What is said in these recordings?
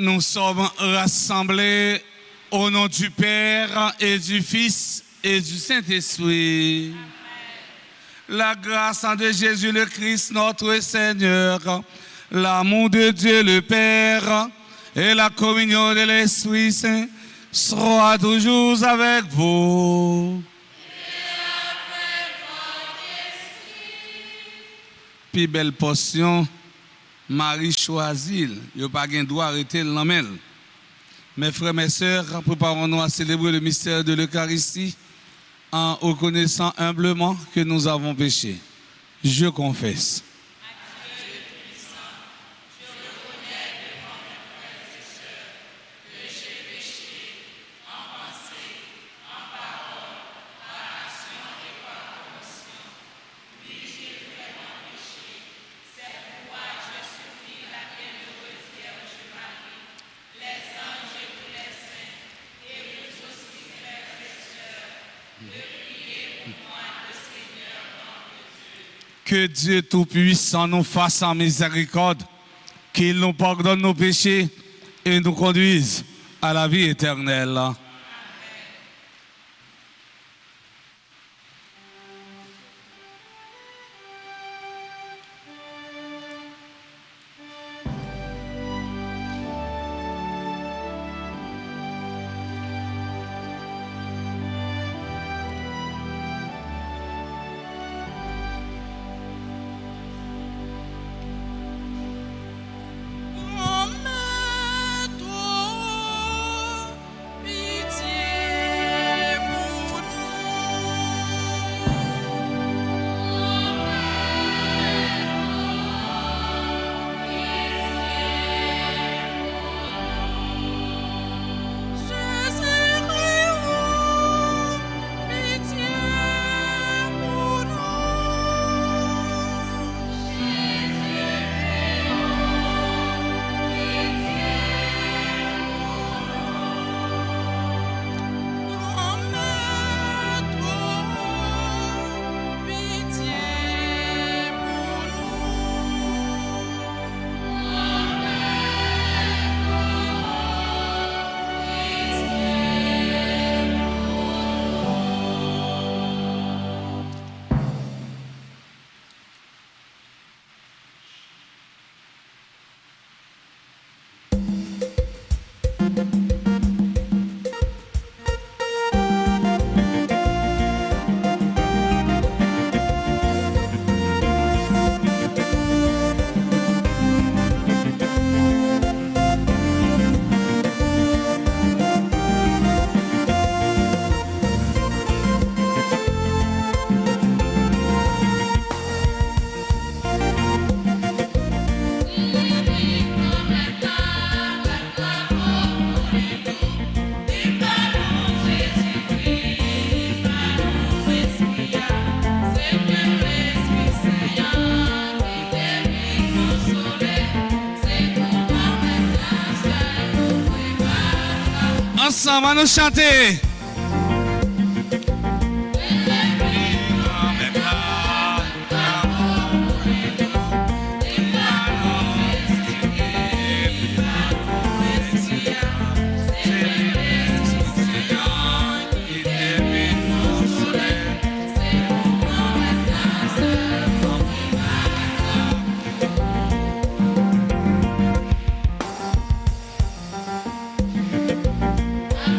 nous sommes rassemblés au nom du Père et du Fils et du Saint-Esprit. La grâce de Jésus le Christ, notre Seigneur, l'amour de Dieu le Père et la communion de l'Esprit Saint sera toujours avec vous. Puis belle portion, Marie choisit, il n'y a pas de droit arrêter l'amel. Mes frères, mes sœurs, préparons-nous à célébrer le mystère de l'Eucharistie en reconnaissant humblement que nous avons péché. Je confesse. Que Dieu Tout-Puissant nous fasse en miséricorde, qu'il nous pardonne nos péchés et nous conduise à la vie éternelle. Ensemble, à nous chanter.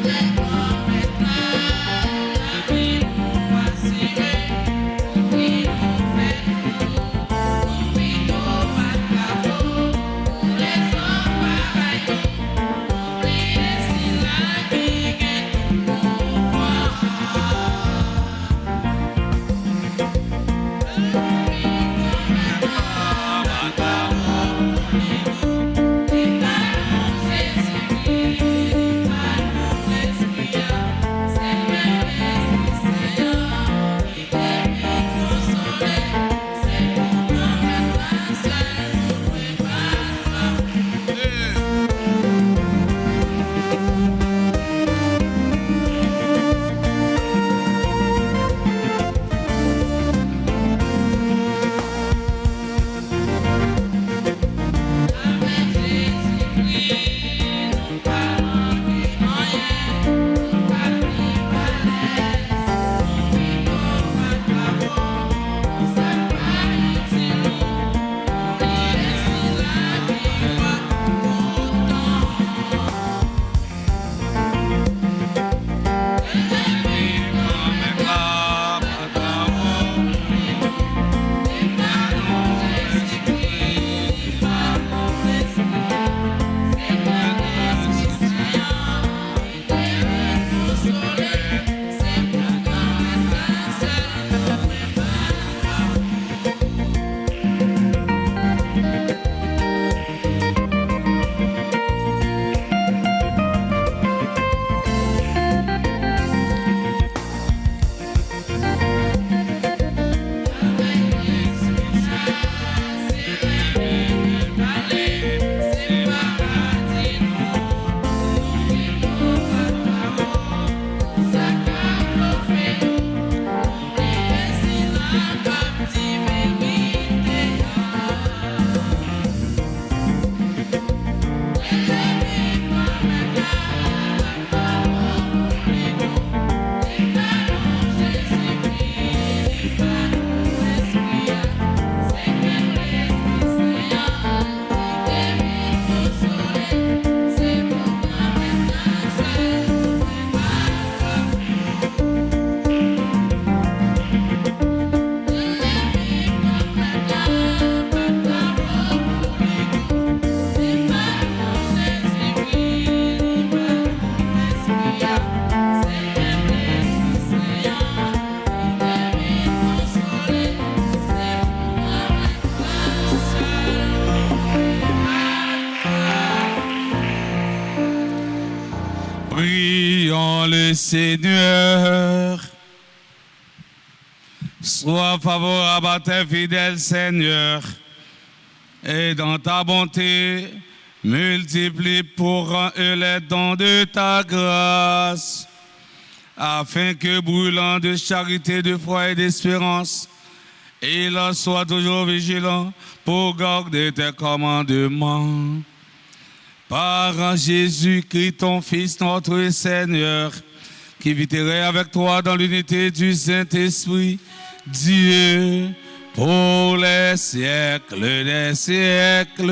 Amen. dans le Seigneur. Sois favorable à tes fidèles, Seigneur, et dans ta bonté, multiplie pour eux les dons de ta grâce, afin que, brûlant de charité, de foi et d'espérance, ils soient toujours vigilants pour garder tes commandements. Par Jésus-Christ, ton Fils, notre Seigneur, qui viterait avec toi dans l'unité du Saint-Esprit, Dieu, pour les siècles des siècles.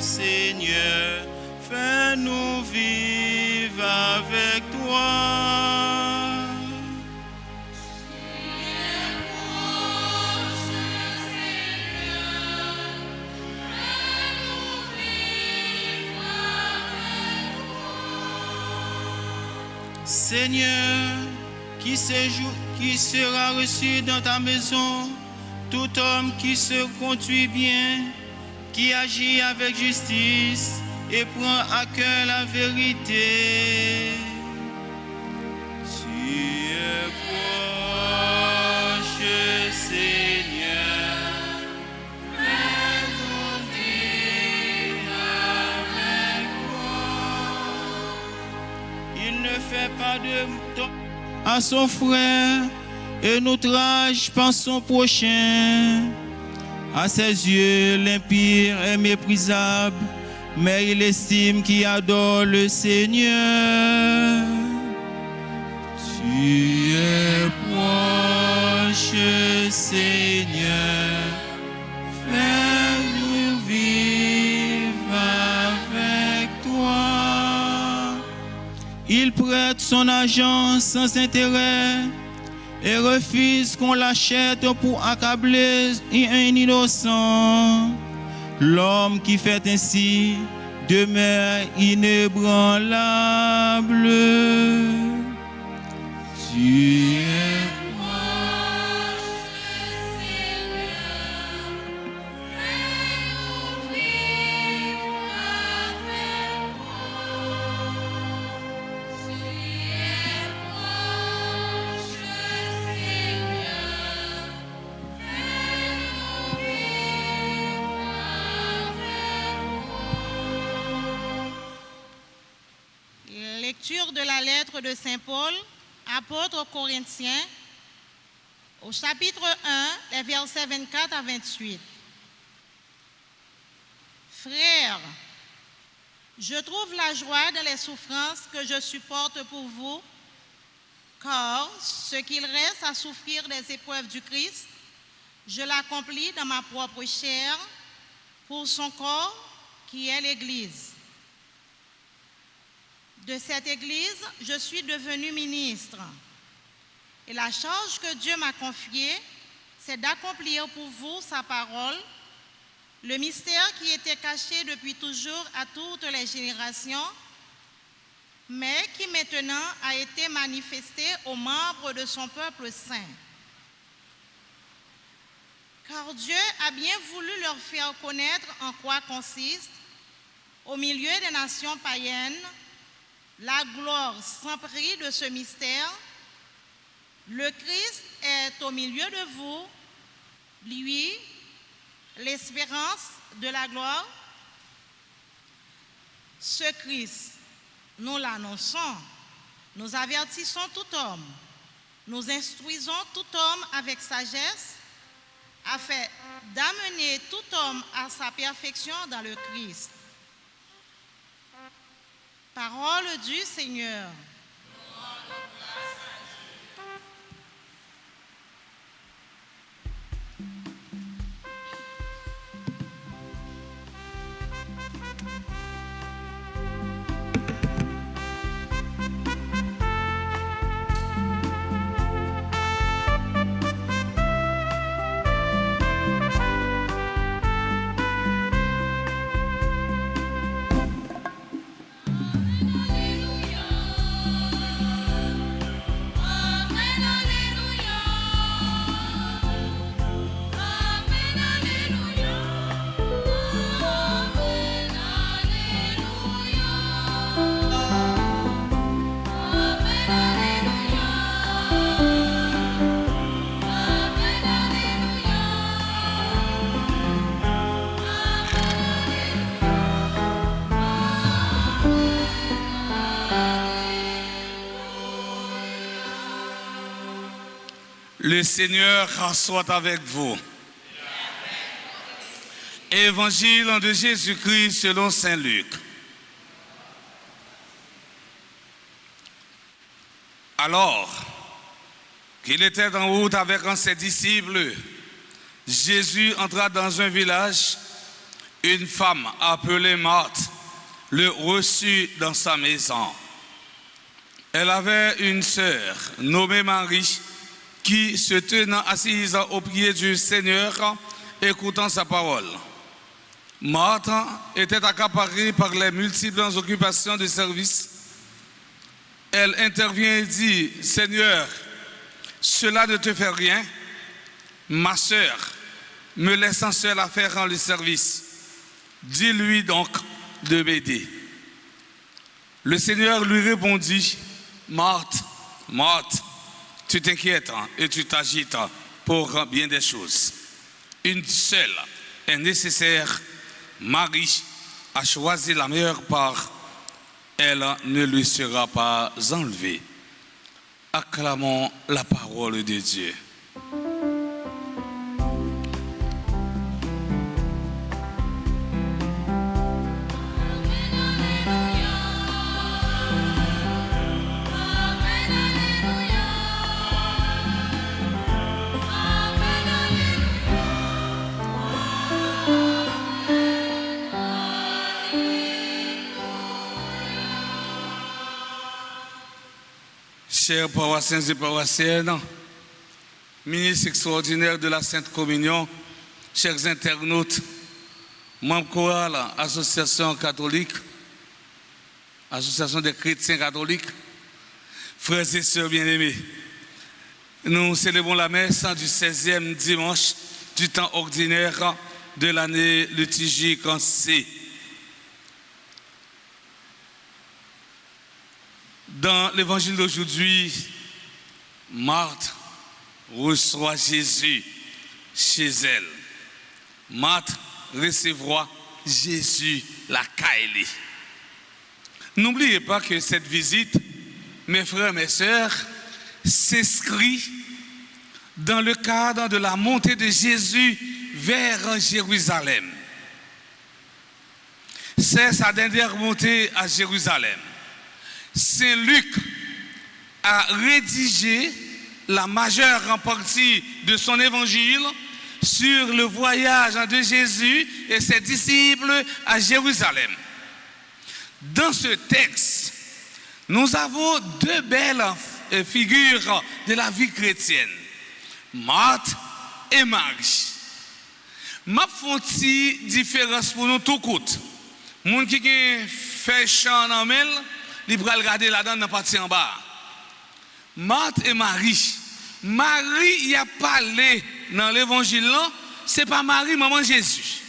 Seigneur, fais-nous vivre avec toi. Seigneur, qui sera reçu dans ta maison, tout homme qui se conduit bien, qui agit avec justice et prend à cœur la vérité. Tu es proche, Seigneur, fais-nous vivre avec toi. Il ne fait pas de tort à son frère et n'outrage pas son prochain. À ses yeux, l'impie est méprisable, mais il estime qui adore le Seigneur. Tu es proche, Seigneur, fais-nous vivre avec toi. Il prête son argent sans intérêt et refuse qu'on l'achète pour accabler un innocent. L'homme qui fait ainsi demeure inébranlable. Tu es Lecture de la lettre de Saint Paul, apôtre aux Corinthiens, au chapitre 1, les versets 24 à 28. Frères, je trouve la joie dans les souffrances que je supporte pour vous, car ce qu'il reste à souffrir des épreuves du Christ, je l'accomplis dans ma propre chair pour son corps qui est l'Église. De cette Église, je suis devenu ministre. Et la charge que Dieu m'a confiée, c'est d'accomplir pour vous sa parole, le mystère qui était caché depuis toujours à toutes les générations, mais qui maintenant a été manifesté aux membres de son peuple saint. Car Dieu a bien voulu leur faire connaître en quoi consiste, au milieu des nations païennes, la gloire sans prix de ce mystère. Le Christ est au milieu de vous, lui, l'espérance de la gloire. Ce Christ, nous l'annonçons, nous avertissons tout homme, nous instruisons tout homme avec sagesse, afin d'amener tout homme à sa perfection dans le Christ. Parole du Seigneur. Le Seigneur soit avec vous. Évangile de Jésus-Christ selon Saint Luc. Alors qu'il était en route avec ses disciples, Jésus entra dans un village. Une femme appelée Marthe le reçut dans sa maison. Elle avait une sœur nommée Marie qui, se tenant assise au pied du Seigneur, écoutant sa parole. Marthe était accaparée par les multiples occupations de service. Elle intervient et dit, « Seigneur, cela ne te fait rien. Ma sœur me laissant seule à faire le service. Dis-lui donc de m'aider. » Le Seigneur lui répondit, « Marthe, Marthe, tu t'inquiètes et tu t'agites pour bien des choses. Une seule est nécessaire. Marie a choisi la meilleure part. Elle ne lui sera pas enlevée. » Acclamons la parole de Dieu. Chers paroissiens et paroissiennes, ministre extraordinaire de la Sainte Communion, chers internautes, membres chorales, association catholique, association des chrétiens catholiques, frères et sœurs bien-aimés, nous célébrons la messe du 16e dimanche du temps ordinaire de l'année liturgique en C. Dans l'évangile d'aujourd'hui, Marthe reçoit Jésus chez elle. Marthe recevra Jésus la caille. N'oubliez pas que cette visite, mes frères, mes sœurs, s'inscrit dans le cadre de la montée de Jésus vers Jérusalem. C'est sa dernière montée à Jérusalem. Saint Luc a rédigé la majeure partie de son évangile sur le voyage de Jésus et ses disciples à Jérusalem. Dans ce texte, nous avons deux belles figures de la vie chrétienne, Marthe et Marie. Ma fonti différence pour nous tout court. Moun qui fait chant en mel, il va regarder là-dedans dans la partie en bas. Marthe et Marie. Marie, il a parlé dans l'évangile, c'est pas Marie, maman Jésus.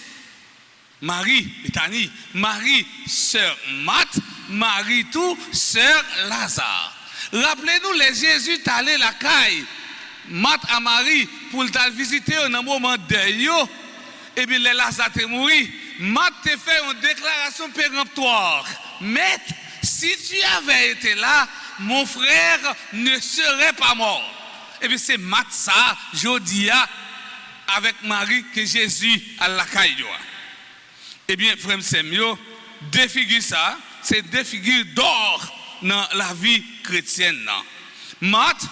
Marie, Bethanie. Marie, sœur Marthe. Marie, tout, sœur Lazare. Rappelez-nous, les Jésus allé la caille. Marthe à Marie pour le visiter au moment de yo. Et bien, les Lazare est mort. Marthe te fait une déclaration péremptoire. Maître, si tu avais été là, mon frère ne serait pas mort. Et bien c'est Matza, Jodia, avec Marie que Jésus a la caille. Eh bien, frère Semio, deux figures ça, c'est deux figures d'or dans la vie chrétienne. Marthe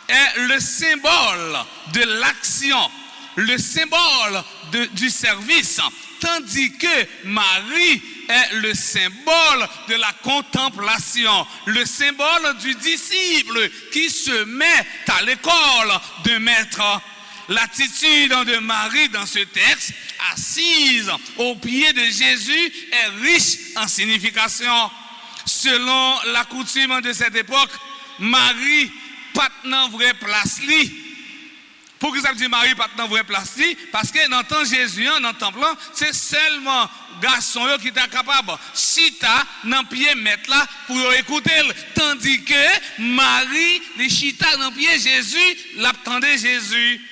est le symbole de l'action, le symbole du service, tandis que Marie est le symbole de la contemplation, le symbole du disciple qui se met à l'école de maître. L'attitude de Marie dans ce texte, assise au pied de Jésus, est riche en signification. Selon la coutume de cette époque, Marie pas dans vraie place li. Pour que ça dit Marie pas dans vraie place li, parce que dans le temps Jésus, dans le temple, c'est seulement garçon qui était capable chita dans pied mettre là pour écouter, tandis que Marie les chita dans pied Jésus, l'attendait Jésus.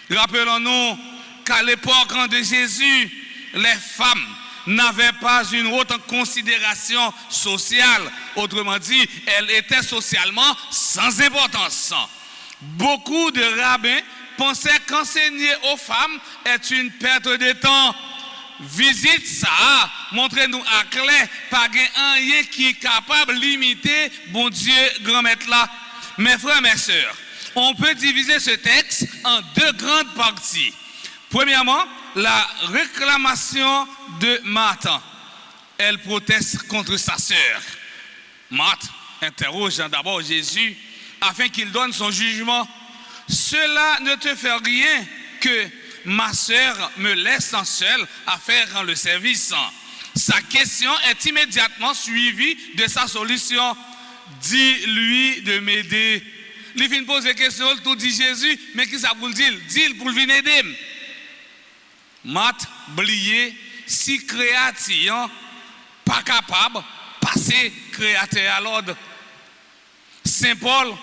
Rappelons-nous qu'à l'époque de Jésus, les femmes n'avaient pas une haute considération sociale. Autrement dit, elles étaient socialement sans importance. Beaucoup de rabbins pensaient qu'enseigner aux femmes est une perte de temps. Visite ça, montrez-nous à clair, pas rien qui est capable de limiter, bon Dieu, grand maître là. Mes frères, mes sœurs, on peut diviser ce texte en deux grandes parties. Premièrement, la réclamation de Marthe. Elle proteste contre sa sœur. Marthe interroge d'abord Jésus afin qu'il donne son jugement. Cela ne te fait rien que ma sœur me laisse seule à faire le service. Sa question est immédiatement suivie de sa solution. Dis-lui de m'aider. Il vient poser question, tout dit Jésus, mais qui ça pour le dire? Dis-le pour venir aider. Marthe, blié, si créatif, pas capable, passer créateur à l'ordre. Saint Paul,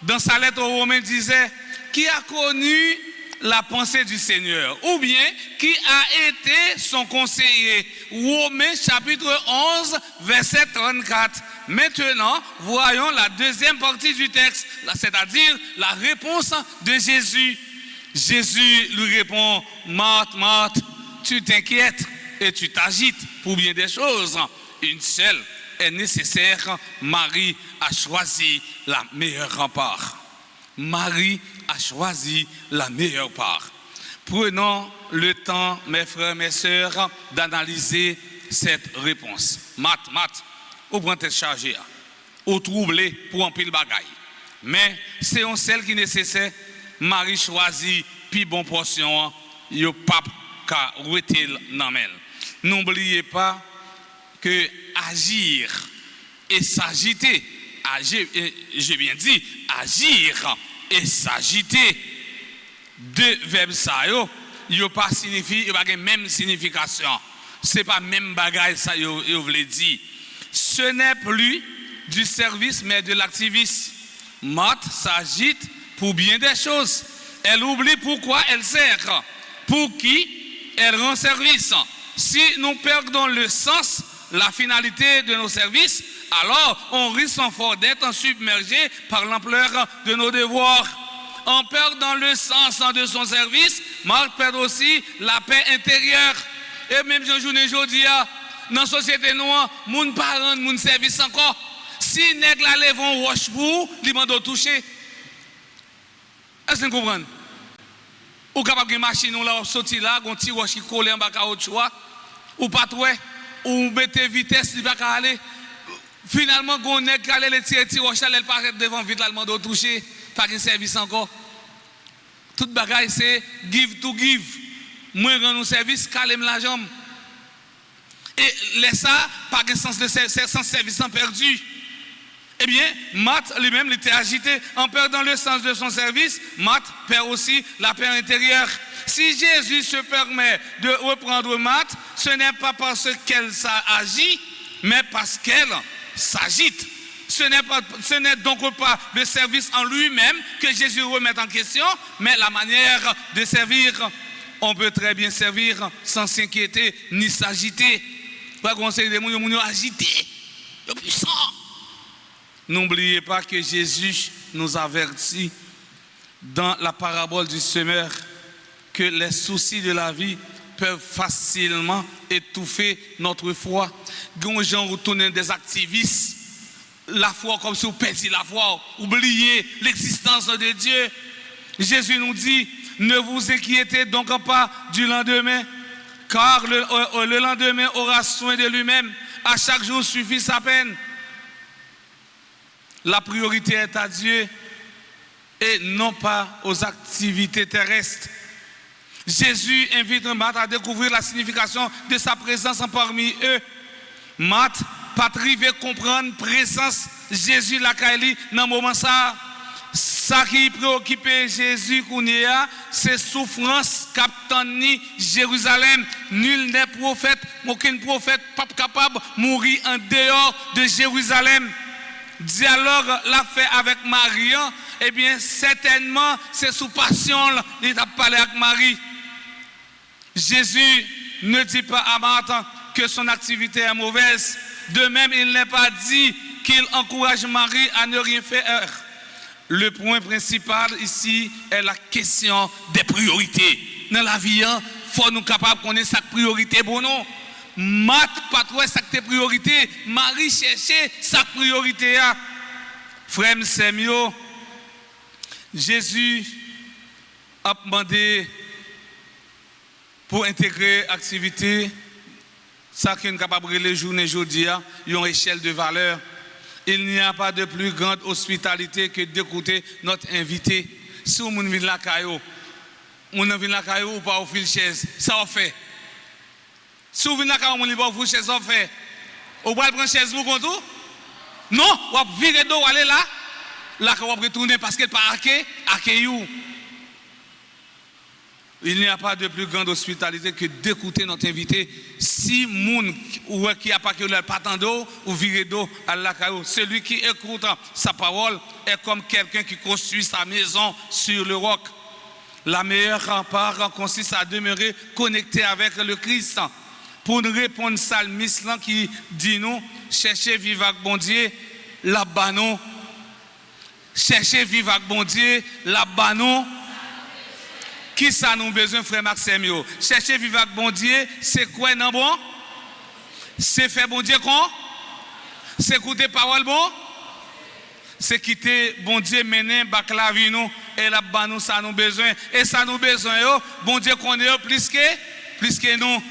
dans sa lettre aux Romains, disait, qui a connu la pensée du Seigneur, ou bien qui a été son conseiller. Romains chapitre 11, verset 34. Maintenant, voyons la deuxième partie du texte, c'est-à-dire la réponse de Jésus. Jésus lui répond, Marthe, Marthe, tu t'inquiètes et tu t'agites pour bien des choses. Une seule est nécessaire. Marie a choisi la meilleure part. Marie a choisi la meilleure part. Prenons le temps, mes frères, mes sœurs, d'analyser cette réponse. Marthe, Marthe, ou prend tête chargée, ou troublé pour un pile bagaille. Mais c'est un seul qui est nécessaire. Marie choisit puis bon portion, yo pas ka rete nan men. N'oubliez pas que agir et s'agiter, j'ai bien dit, agir et s'agiter, deux verbes ça yo pas signifie, yo pas même signification. C'est pas même bagaille ça yo veut dire. Ce n'est plus du service mais de l'activisme. Marthe s'agite pour bien des choses. Elle oublie pourquoi elle sert, pour qui elle rend service. Si nous perdons le sens, la finalité de nos services, alors on risque fort d'être submergé par l'ampleur de nos devoirs. En perdant le sens de son service, Marthe perd aussi la paix intérieure. Et même journée aujourd'hui, dans la société noire, moun pas rendre moun service encore. Si nèg la lèvon roche pour, li mando toucher. Est-ce que vous comprenez? Ou capable de machine ou là sorti là, gon ti roche qui coller en bas caoutchouc, ou pas troué, ou mettez vitesse li pas aller. Finalement gon nèg qui aller le tirer ti roche là, elle paraît devant vite là, le mando toucher, pas de service encore. Toute bagaille c'est give to give. Moi rend nous service, calme la jambe. Et laisse ça, pas de sens de service en perdu. Eh bien, Marthe lui-même était agité. En perdant le sens de son service, Marthe perd aussi la paix intérieure. Si Jésus se permet de reprendre Marthe, ce n'est pas parce qu'elle agit, mais parce qu'elle s'agite. Ce n'est donc pas le service en lui-même que Jésus remet en question, mais la manière de servir. On peut très bien servir sans s'inquiéter ni s'agiter. Pas conseiller des gens agités, puissants. N'oubliez pas que Jésus nous avertit dans la parabole du semeur que les soucis de la vie peuvent facilement étouffer notre foi. Les gens retournent des activistes, la foi comme si vous perdiez la foi, oubliez l'existence de Dieu. Jésus nous dit, ne vous inquiétez donc pas du lendemain, car le lendemain aura soin de lui-même. À chaque jour suffit sa peine. La priorité est à Dieu et non pas aux activités terrestres. Jésus invite Marthe à découvrir la signification de sa présence parmi eux. Marthe, pas arrivé comprendre présence Jésus la Kaili dans le moment ça. Ça qui préoccupait Jésus c'est souffrance captani Jérusalem. Nul n'est prophète, aucun prophète pas capable de mourir en dehors de Jérusalem. Dialogue l'a fait avec Marie, eh bien certainement c'est sous passion qu'il a parlé avec Marie. Jésus ne dit pas à Marthe que son activité est mauvaise. De même, il n'est pas dit qu'il encourage Marie à ne rien faire. Le point principal ici est la question des priorités. Dans la vie, il faut nous capables de connaître sa priorité pour nous. Marthe pas trop sa priorité, Marie cherchait sa priorité. Frère Semio, Jésus a demandé pour intégrer l'activité, ça qui est capable de les journées aujourd'hui, une échelle de valeur. Il n'y a pas de plus grande hospitalité que d'écouter notre invité. Si vous venez la caillou, ou pas offrir chaise, ça on fait. Si vous venez là, on ne va pas vous chaise, on fait. Vous pouvez prendre chaise pour compte? Non, vous pouvez virer d'eau, aller là. Là, vous pouvez retourner parce qu'elle n'est pas accueillie. Il n'y a pas de plus grande hospitalité que d'écouter notre invité. Si moun ou qui a pas que le patin d'eau ou virer d'eau à la caillou, celui qui écoute sa parole est comme quelqu'un qui construit sa maison sur le roc. La meilleure part consiste à demeurer connecté avec le Christ. Pour nous répondre psalmiste qui dit nous, cherchez vivre avec bon Dieu, la banon. Cherchez vivre avec bon Dieu, la banon. Qui ça nous besoin, frère Maxime? Cherchez vivre avec bon Dieu, c'est quoi non bon? C'est faire bon Dieu con? C'est écouter parole bon? C'est quitter bon Dieu mener bac la vie nous et la banon ça nous besoin. Et ça nous besoin, bon Dieu connaît plus que nous.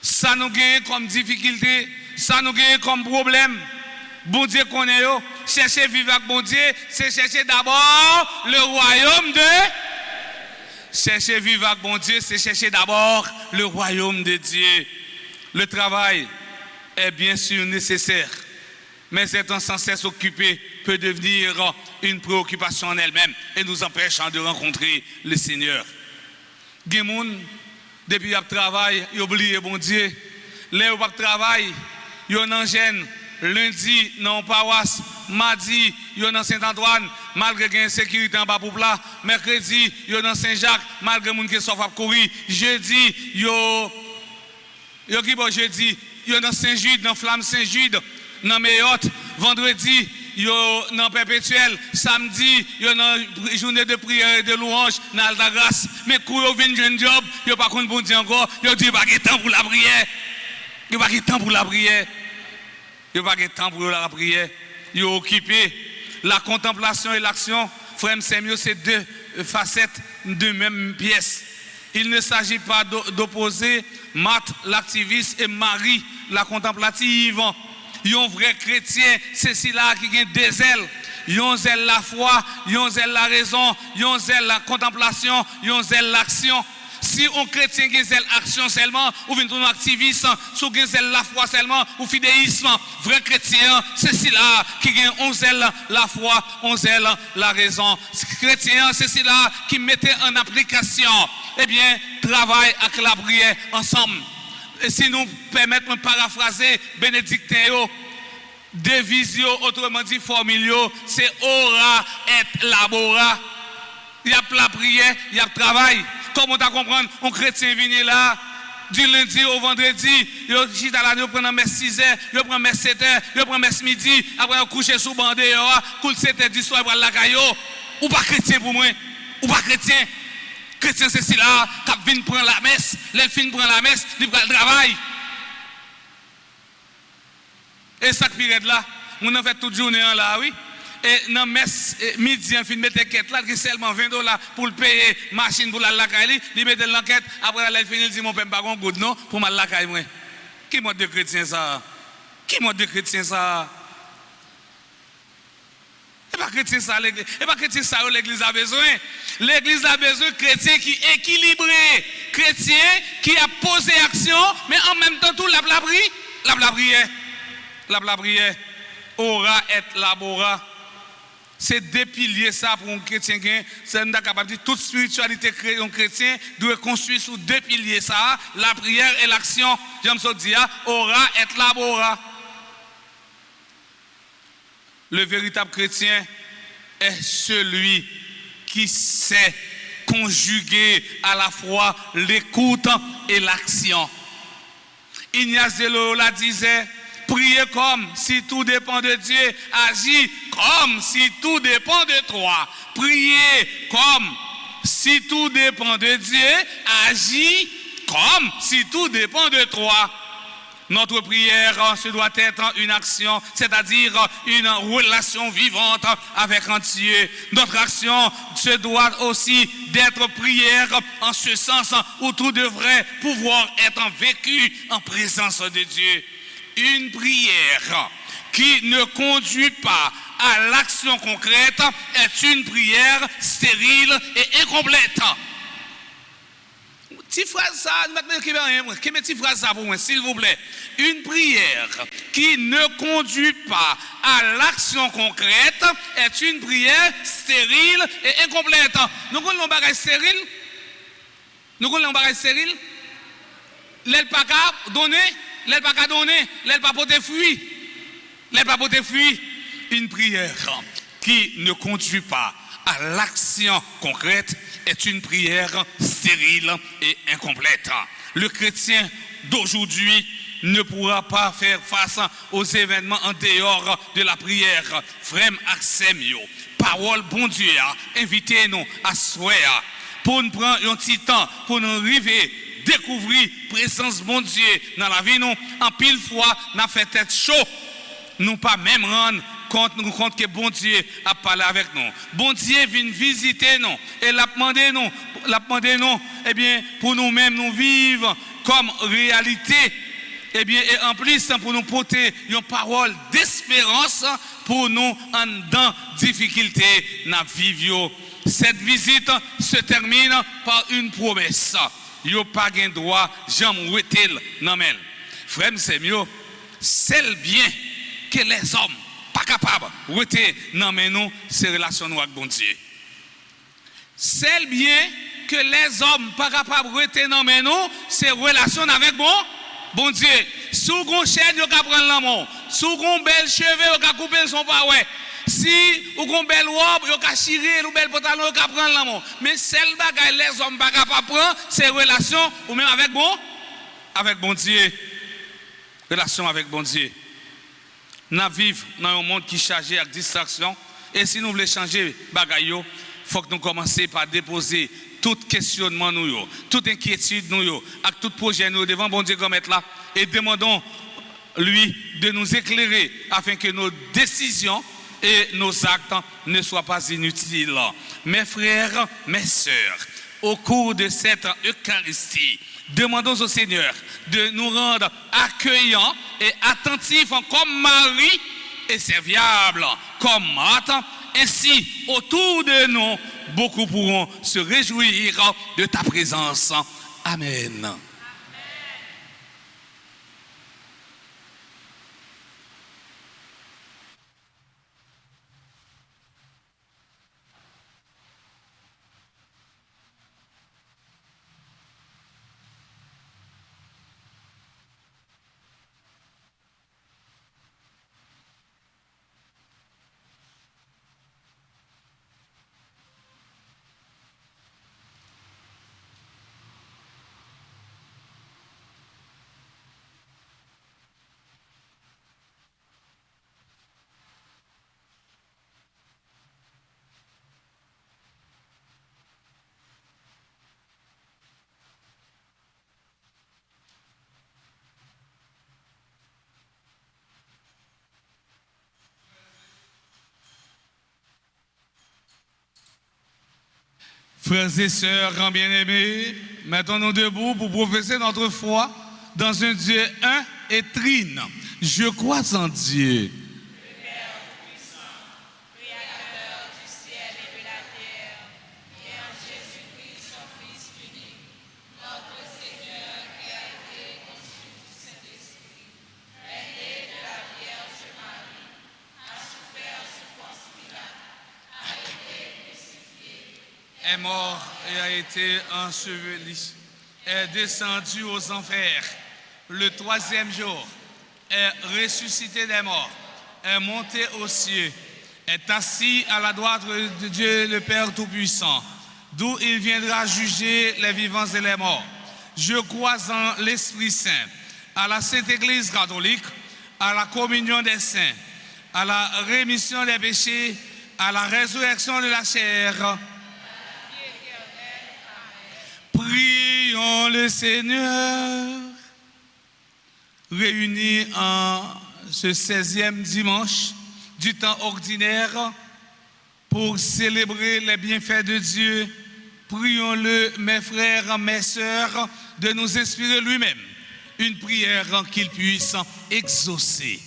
Ça nous gagne comme difficulté, ça nous gagne comme problème. bon Dieu connaît yo, chercher vivre avec bon Dieu, c'est chercher d'abord le royaume de chercher vivre avec bon Dieu, c'est chercher d'abord le royaume de Dieu. Le travail est bien sûr nécessaire, mais être sans cesse occupé peut devenir une préoccupation en elle-même et nous empêchant de rencontrer le Seigneur. Des gens, depuis qu'ils travaillent, ils oublient bon Dieu. Les gens qui travaillent, ils sont en gêne. Lundi, dans la paroisse. Mardi, ils sont dans Saint-Antoine, malgré qu'il y a une sécurité en bas pour plat. Mercredi, ils sont dans Saint-Jacques, malgré les gens qui sont à courir. Jeudi, ils sont dans Saint-Jude, dans Flamme Saint-Jude, dans Mayotte. Vendredi, ils sont dans Perpétuel. Samedi, ils sont dans la journée de prière et de louange dans Altagrace. Mais quand ils viennent un job, ils n'ont pas de bon Dieu encore. Ils ont dit, il n'y a pas de temps pour la prière. Il n'y a pas de temps pour la prière. Il n'y a pas de temps pour la prière. Ils ont occupé la contemplation et l'action. Frère Samuel, c'est deux facettes de même pièce. Il ne s'agit pas d'opposer Marthe, l'activiste, et Marie, la contemplative. Ils ont vrai chrétien, c'est celui-là qui a des ailes. Ils ont zèle la foi, ils ont zèle la raison, ils ont zèle la contemplation, ils ont zèle l'action. Si un chrétien qui a l'action seulement, ou un activiste, si on a la foi seulement, ou fidéisme, vrai chrétien, c'est celui-là qui a la foi, on zèle la raison. Chrétien, c'est celui-là qui mettait en application, eh bien, travail avec la prière ensemble. Et si nous permettons de paraphraser Bénédictin, division, autrement dit, formule, c'est ora et labora. Il y a la prière, il y a le travail. Comment tu comprendre, un chrétien vient là, du lundi au vendredi, il prend mes 6 heures, il prend mes 7 heures, il prend mes midi, après il couche sous bande, il 7 heures du soir, il prend la caillou. Ou pas chrétien pour moi, ou pas chrétien. Chrétien, c'est celui-là qui vient prendre la messe, les fins prendre la messe, il prend le travail. Et ça qui est là, on a fait toute journée là, oui. Et dans la messe, midi, on finit de mettre quête là, qui seulement $20 pour le payer, machine pour la caille, il met l'enquête, après elle finit, il dit, mon père, pas un good, non, pour mal la caille, moi. Qui mode de chrétien ça? Qui mode de chrétien ça? Et pas chrétien ça, l'église. Et pas chrétien ça, l'église a besoin. L'église a besoin de chrétiens qui équilibrés, chrétiens qui a posé action, mais en même temps, tout la prière. La prière. Ora et labora. C'est deux piliers ça pour un chrétien. C'est capable de dire toute spiritualité chrétien doit construire sur deux piliers ça, la prière et l'action. J'aime ça dire, ora et labora. Le véritable chrétien est celui qui sait conjuguer à la fois l'écoute et l'action. Ignace de Loyola disait, priez comme si tout dépend de Dieu, agis comme si tout dépend de toi. Priez comme si tout dépend de Dieu, agis comme si tout dépend de toi. Notre prière, ce doit être une action, c'est-à-dire une relation vivante avec un Dieu. Notre action, ce doit aussi d'être prière en ce sens où tout devrait pouvoir être vécu en présence de Dieu. Une prière qui ne conduit pas à l'action concrète est une prière stérile et incomplète. Petite phrase ça, petite phrase ça pour moi, s'il vous plaît. Une prière qui ne conduit pas à l'action concrète est une prière stérile et incomplète. Nous connaissons un bagage stérile. Nous connaissons un bagage stérile. L'aile pas qu'à donner, l'aile pas qu'à donner, l'aile pas porter fruit. L'aile pas porter fruit. Une prière qui ne conduit pas à l'action concrète est une prière stérile et incomplète. Le chrétien d'aujourd'hui ne pourra pas faire face aux événements en dehors de la prière. Frère Axemio, parole bon Dieu, invitez-nous à soir pour nous prendre un petit temps, pour nous arriver découvrir la présence bon Dieu dans la vie. Nous, en pile fois, nous avons fait tête chaud. Nous pas même rendre compte que bon Dieu a parlé avec nous. Bon Dieu vient visiter nous et l'a demandé nous, eh bien, pour nous-mêmes nous vivre comme réalité, eh bien, et en plus pour nous porter une parole d'espérance. espérance pour nous en dans difficulté dans vivre. Cette visite se termine par une promesse. Yo pas gain droit jamais retel nan men. Frère, c'est mieux. C'est bien que les hommes pas capables retel nan men nous, c'est relation nous avec bon Dieu. C'est bien que les hommes pas capables retel nan men nous, c'est relation avec bon Dieu. Sous gon chaîne yo ka prendre l'amour, sous gon belle cheveux yo ka couper son pas ouais. Si ou gon belle robe yo ka chirer ou belle pantalon yo ka prendre l'amour. Mais celle bagaille les hommes pas capables prendre, c'est relation ou même avec bon Dieu. Relation avec bon Dieu. Nous vivons dans un monde qui est chargé avec distraction et si nous voulons changer bagaille yo, faut que nous commencer par déposer tout questionnement nous, toute inquiétude nous, avec tout projet nous devant bon Dieu comme être là et demandons lui de nous éclairer afin que nos décisions et nos actes ne soient pas inutiles. Mes frères, mes sœurs, au cours de cette Eucharistie, demandons au Seigneur de nous rendre accueillants et attentifs comme Marie et serviables comme Marthe. Ainsi, autour de nous, beaucoup pourront se réjouir de ta présence. Amen. Frères et sœurs bien-aimés, mettons-nous debout pour professer notre foi dans un Dieu un et trine. Je crois en Dieu. Est mort et a été enseveli, est descendu aux enfers. Le troisième jour, est ressuscité des morts, est monté aux cieux, est assis à la droite de Dieu le Père Tout-Puissant, d'où il viendra juger les vivants et les morts. Je crois en l'Esprit Saint, à la Sainte Église catholique, à la communion des saints, à la rémission des péchés, à la résurrection de la chair. Prions le Seigneur. Réunis en ce 16e dimanche du temps ordinaire pour célébrer les bienfaits de Dieu, prions-le, mes frères, mes sœurs, de nous inspirer lui-même une prière qu'il puisse exaucer.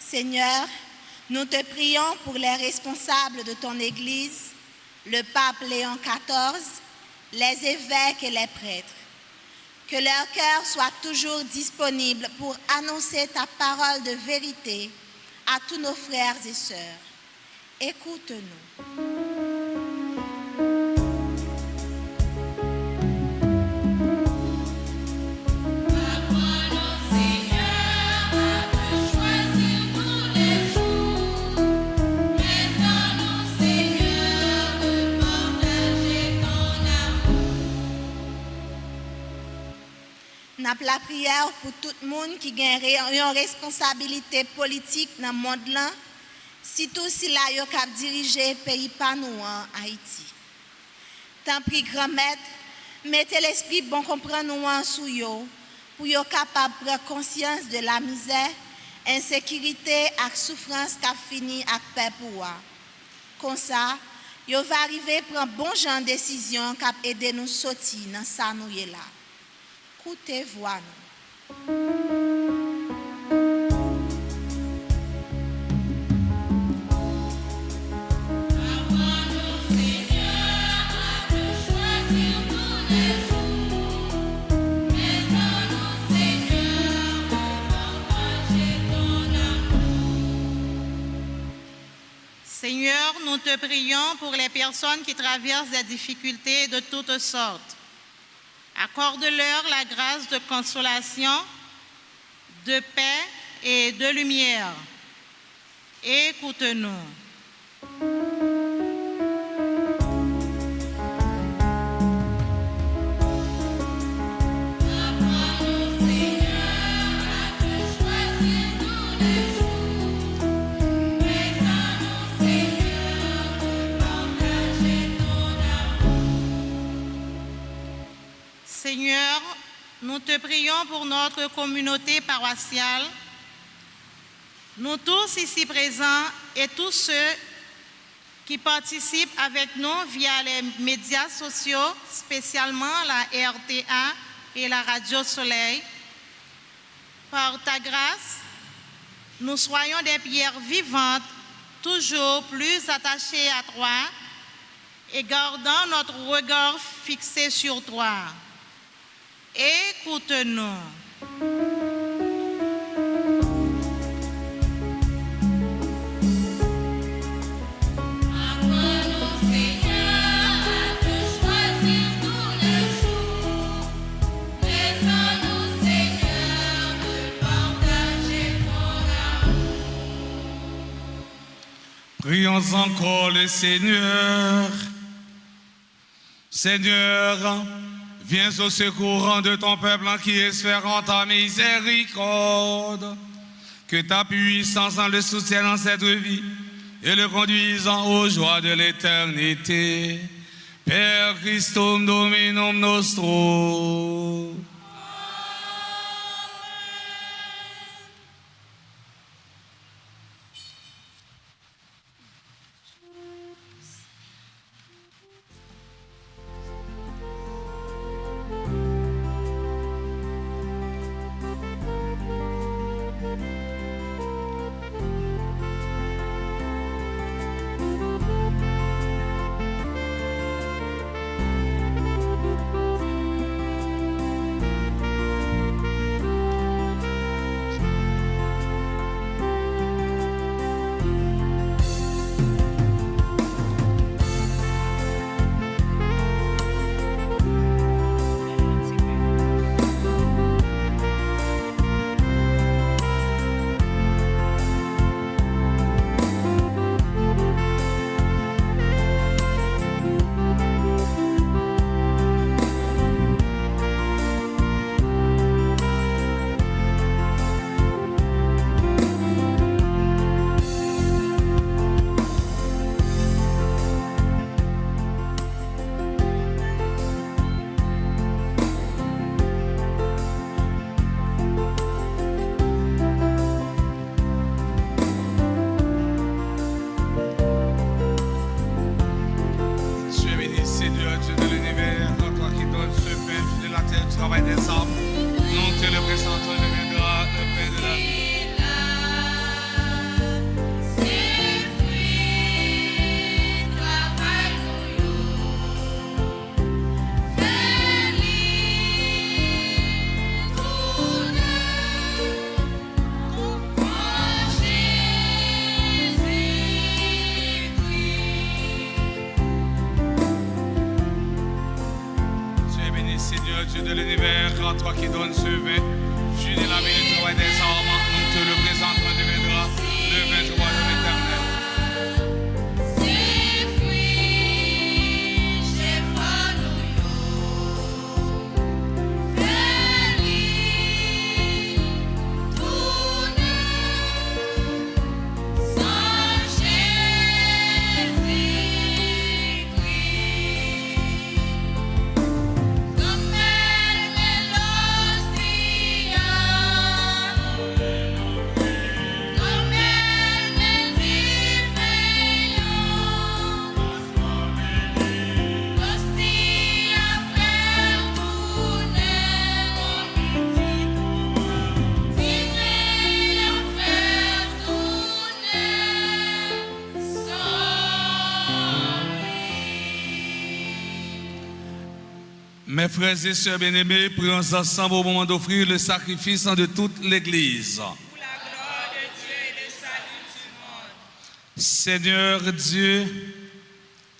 Seigneur, nous te prions pour les responsables de ton Église, le pape Léon XIV, les évêques et les prêtres. Que leur cœur soit toujours disponible pour annoncer ta parole de vérité à tous nos frères et sœurs. Écoute-nous. n'a la prière pour tout le monde qui a une responsabilité politique dans le monde là, surtout si là yo cap diriger pays pas nous en Haïti. Tant pis grand maître, mettez l'esprit bon comprendre nous en sous yo pour yo capable prendre conscience de la misère, insécurité et souffrance qu'a fini avec paix pour moi. Comme ça, yo va arriver prendre bon genre de décision qui aider nous sortir dans ça nous est là. Écoutez voix nous. Seigneur, nous te prions pour les personnes qui traversent des difficultés de toutes sortes. Accorde-leur la grâce de consolation, de paix et de lumière. Écoute-nous. Seigneur, nous te prions pour notre communauté paroissiale, nous tous ici présents et tous ceux qui participent avec nous via les médias sociaux, spécialement la RTA et la Radio Soleil. Par ta grâce, nous soyons des pierres vivantes, toujours plus attachées à toi et gardant notre regard fixé sur toi. Écoute-nous. Prions encore le Seigneur. Seigneur, viens au secours de ton peuple qui espère en ta miséricorde. Que ta puissance en le soutienne dans cette vie et le conduisant aux joies de l'éternité. Père Christum Dominum Nostro. Dieu de l'univers, toi qui donnes ce vin, jus de la vie, le travail des hommes, nous te le présentons, deviendra le vin du roi de l'éternel. Mes frères et sœurs bien-aimés, prions ensemble au moment d'offrir le sacrifice de toute l'Église. Pour la gloire de Dieu et le salut du monde. Seigneur Dieu,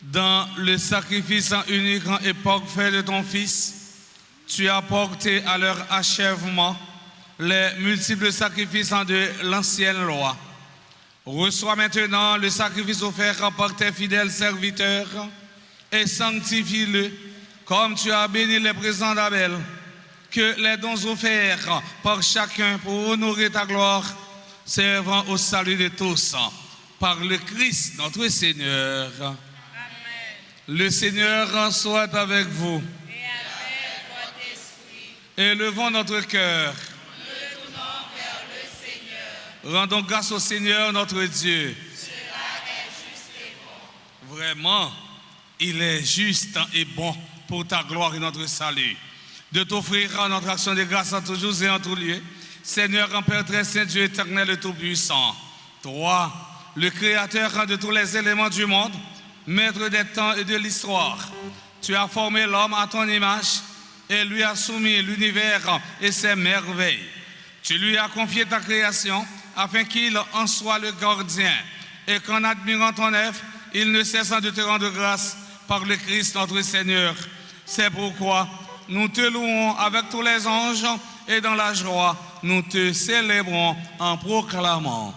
dans le sacrifice unique et parfait de ton Fils, tu as porté à leur achèvement les multiples sacrifices de l'ancienne loi. Reçois maintenant le sacrifice offert par tes fidèles serviteurs et sanctifie-le comme tu as béni les présents d'Abel, que les dons offerts par chacun pour honorer ta gloire servent au salut de tous, par le Christ notre Seigneur. Amen. Le Seigneur soit avec vous. Et avec votre esprit. Élevons notre cœur. Nous retournons vers le Seigneur. Rendons grâce au Seigneur notre Dieu. Cela est juste et bon. Vraiment, il est juste et bon pour ta gloire et notre salut, de t'offrir notre action de grâce en tous jours et en tous lieux. Seigneur, en Père très saint, Dieu éternel et tout-puissant, toi, le créateur de tous les éléments du monde, maître des temps et de l'histoire, tu as formé l'homme à ton image et lui as soumis l'univers et ses merveilles. Tu lui as confié ta création afin qu'il en soit le gardien et qu'en admirant ton œuvre, il ne cesse de te rendre grâce par le Christ notre Seigneur. C'est pourquoi nous te louons avec tous les anges et dans la joie, nous te célébrons en proclamant.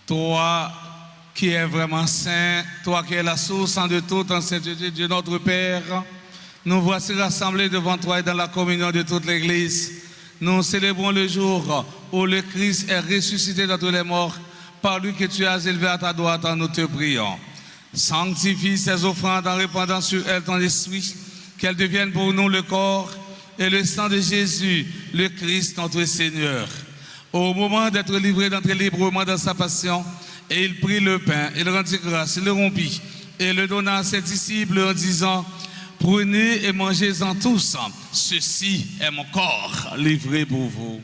Toi qui es vraiment saint, toi qui es la source de toute en sainteté, Dieu notre Père, nous voici rassemblés devant toi et dans la communion de toute l'Église. Nous célébrons le jour où le Christ est ressuscité d'entre les morts, par lui que tu as élevé à ta droite, nous te prions. Sanctifie ces offrandes en répandant sur elles ton esprit, qu'elles deviennent pour nous le corps et le sang de Jésus, le Christ notre Seigneur. Au moment d'être livré d'entrer librement dans sa passion, et il prit le pain, il rendit grâce, il le rompit, et le donna à ses disciples en disant, prenez et mangez-en tous, ceci est mon corps livré pour vous.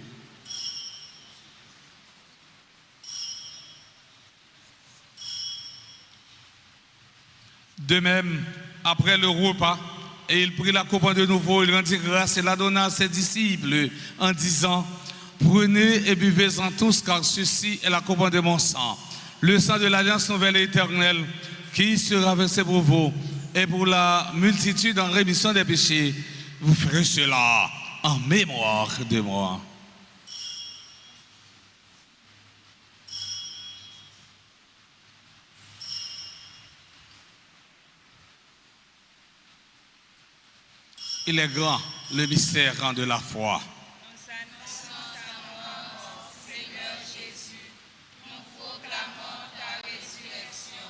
De même, après le repas, et il prit la coupe de nouveau, il rendit grâce et la donna à ses disciples en disant, prenez et buvez-en tous, car ceci est la coupe de mon sang, le sang de l'alliance nouvelle et éternelle, qui sera versé pour vous et pour la multitude en rémission des péchés. Vous ferez cela en mémoire de moi. Il est grand, le mystère de la foi. Nous annonçons ta mort, Seigneur Jésus. Nous proclamons ta résurrection.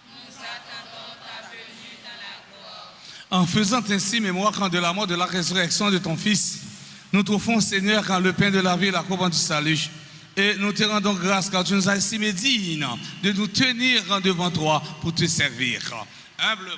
Nous attendons ta venue dans la gloire. En faisant ainsi mémoire de la mort, de la résurrection de ton Fils, nous trouvons, Seigneur, quand le pain de la vie et la coupe du salut. Et nous te rendons grâce car tu nous as estimé dignes de nous tenir devant toi pour te servir. Humblement,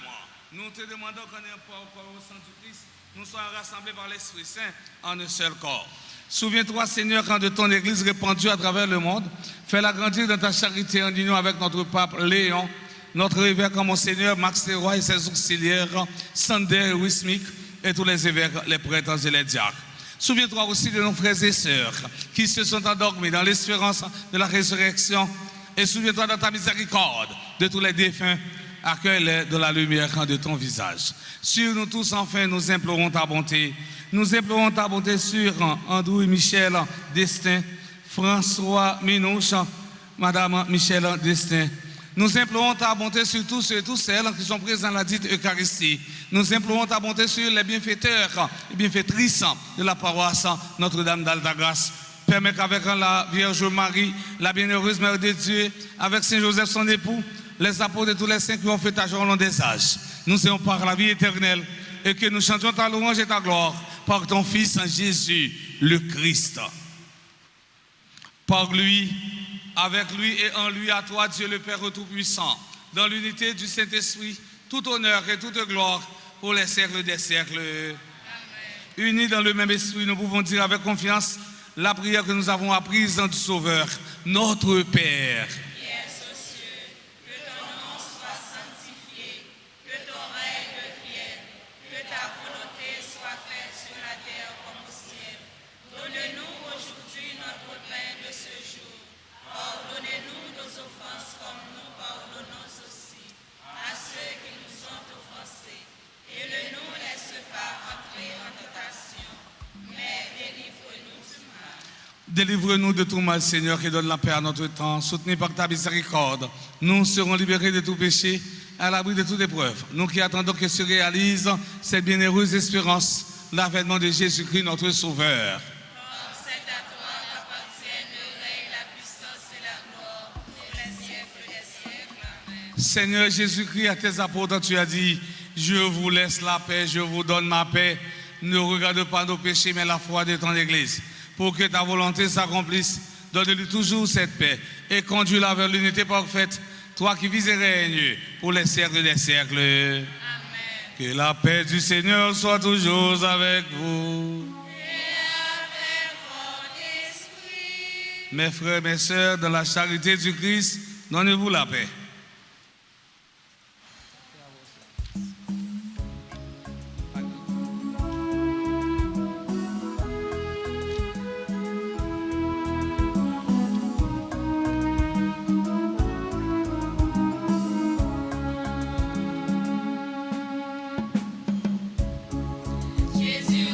nous te demandons qu'en importe au sang du Christ, nous soyons rassemblés par l'Esprit Saint en un seul corps. Souviens-toi, Seigneur, quand de ton Église répandue à travers le monde, fais-la grandir dans ta charité en union avec notre pape Léon, notre évêque Monseigneur Max Leroy et ses auxiliaires, Sander Wismik et tous les évêques, les prêtres et les diacres. Souviens-toi aussi de nos frères et sœurs qui se sont endormis dans l'espérance de la résurrection. Et souviens-toi dans ta miséricorde de tous les défunts. Accueille-les de la lumière de ton visage. Sur nous tous, enfin, nous implorons ta bonté. Nous implorons ta bonté sur Andrew Michel Destin, François Minouche, Madame Michel Destin. Nous implorons ta bonté sur tous ceux et toutes celles qui sont présents dans la dite Eucharistie. Nous implorons ta bonté sur les bienfaiteurs et bienfaitrices de la paroisse Notre-Dame d'Altagrace. Permets qu'avec la Vierge Marie, la bienheureuse Mère de Dieu, avec Saint Joseph son époux, les apôtres de tous les saints qui ont fait ta joie au long des âges, nous ayons par la vie éternelle et que nous chantions ta louange et ta gloire par ton Fils Jésus, le Christ. Par lui, avec lui et en lui, à toi, Dieu le Père Tout-Puissant, dans l'unité du Saint-Esprit, tout honneur et toute gloire pour les siècles des siècles. Amen. Unis dans le même esprit, nous pouvons dire avec confiance la prière que nous avons apprise du Sauveur, notre Père. Délivre-nous de tout mal, Seigneur, et donne la paix à notre temps. Soutenus par ta miséricorde, nous serons libérés de tout péché, à l'abri de toute épreuve. Nous qui attendons que se réalise cette bienheureuse espérance, l'avènement de Jésus-Christ, notre Sauveur. C'est à toi qu'appartiennent le règne, la puissance et la gloire pour les siècles des siècles. Amen. Seigneur Jésus-Christ, à tes apôtres, tu as dit, je vous laisse la paix, je vous donne ma paix. Ne regarde pas nos péchés, mais la foi de ton Église. Pour que ta volonté s'accomplisse, donne-lui toujours cette paix et conduis-la vers l'unité parfaite, toi qui vis et règnes pour les siècles des siècles. Amen. Que la paix du Seigneur soit toujours avec vous. Et avec votre esprit. Mes frères, mes sœurs, dans la charité du Christ, donnez-vous la paix. Jésus,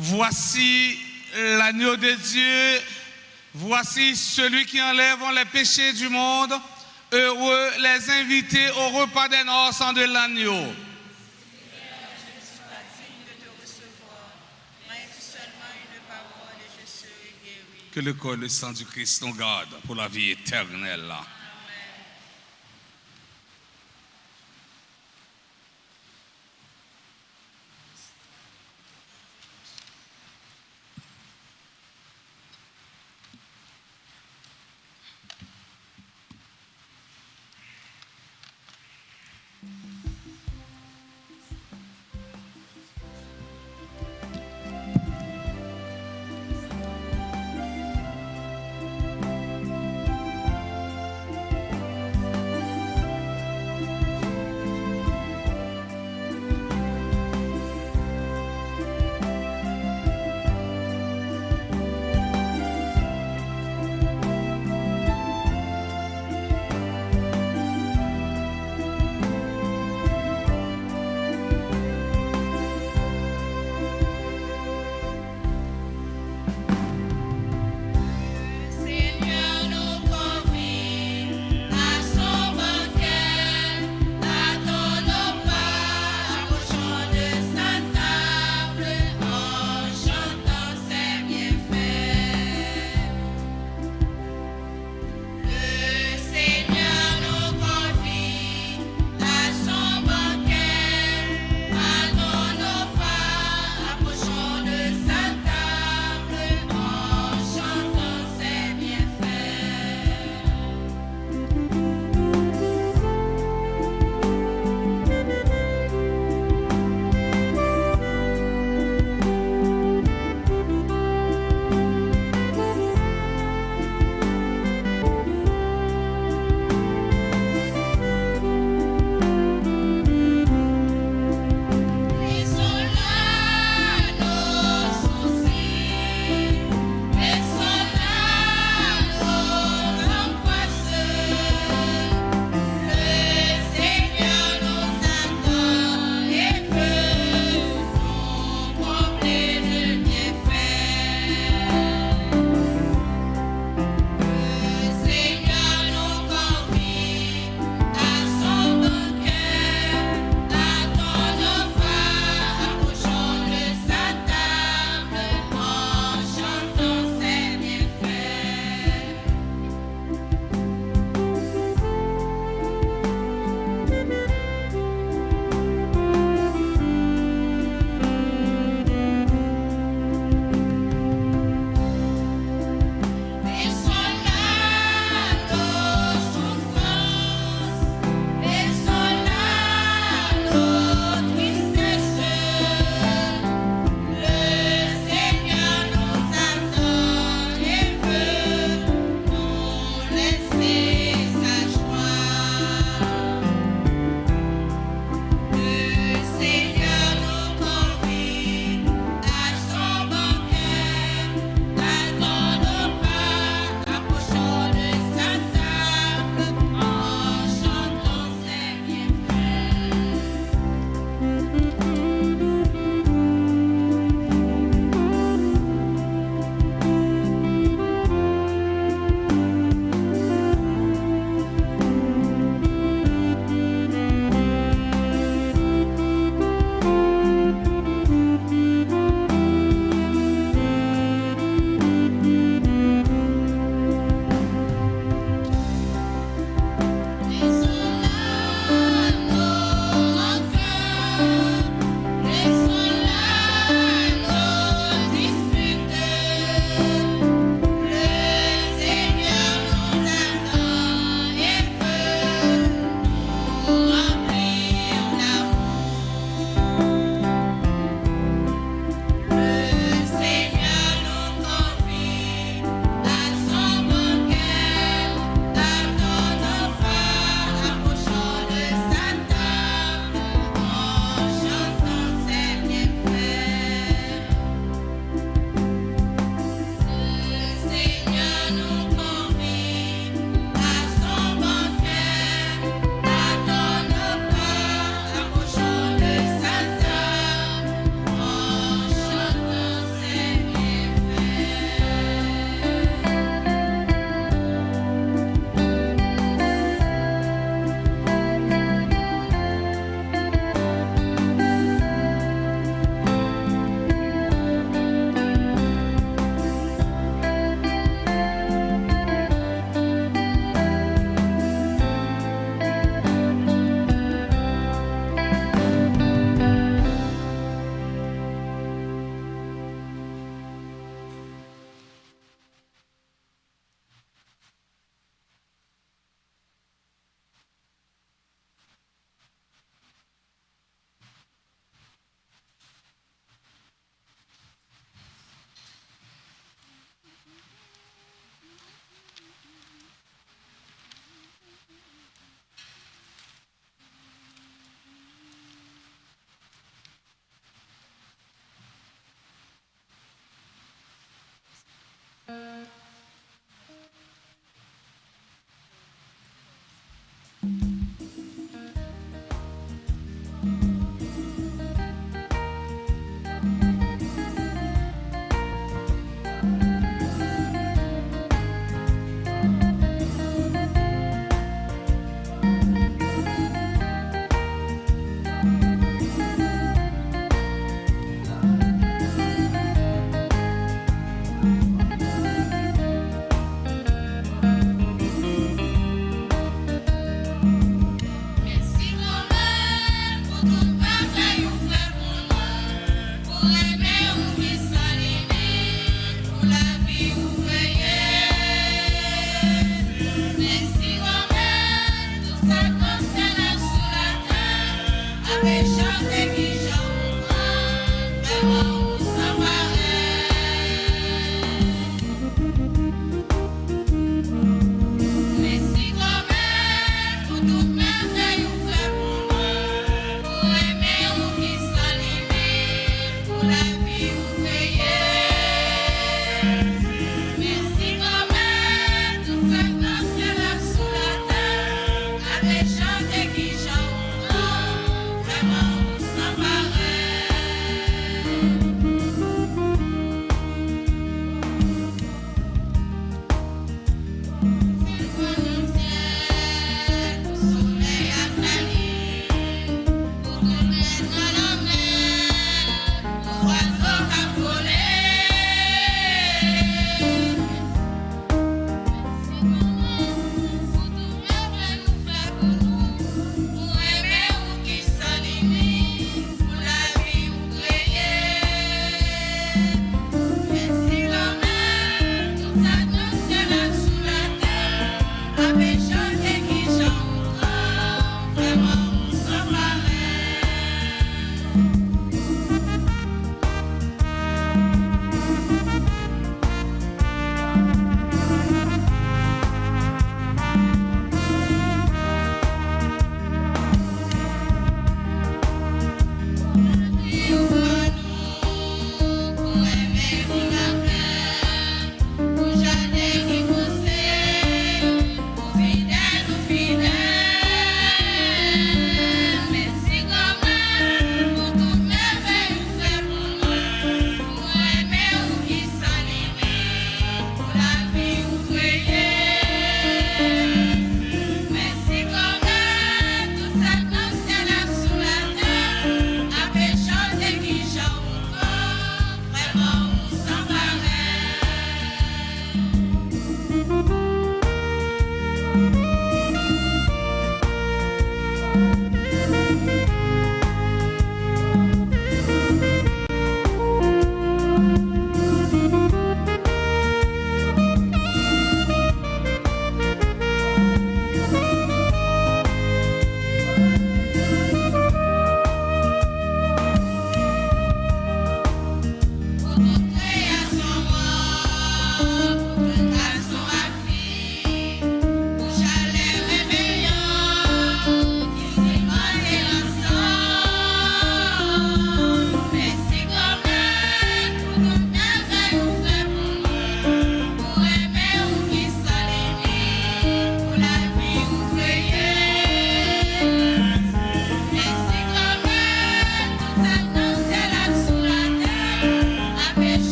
Voici l'agneau de Dieu. Voici celui qui enlève les péchés du monde. Heureux les invités au repas des noces de l'agneau. Que le corps et le sang du Christ nous garde pour la vie éternelle.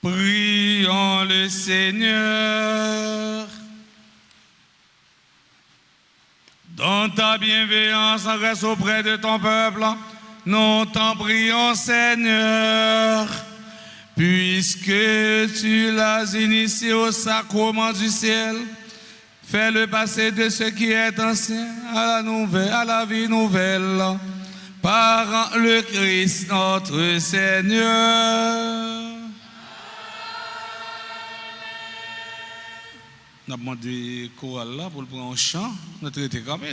Prions le Seigneur. Dans ta bienveillance, reste auprès de ton peuple. Nous t'en prions, Seigneur, puisque tu l'as initié au sacrement du ciel. Fais-le passer de ce qui est ancien à la vie nouvelle, par le Christ notre Seigneur. On a demandé chorale là pour prendre un chant. Notre était campé.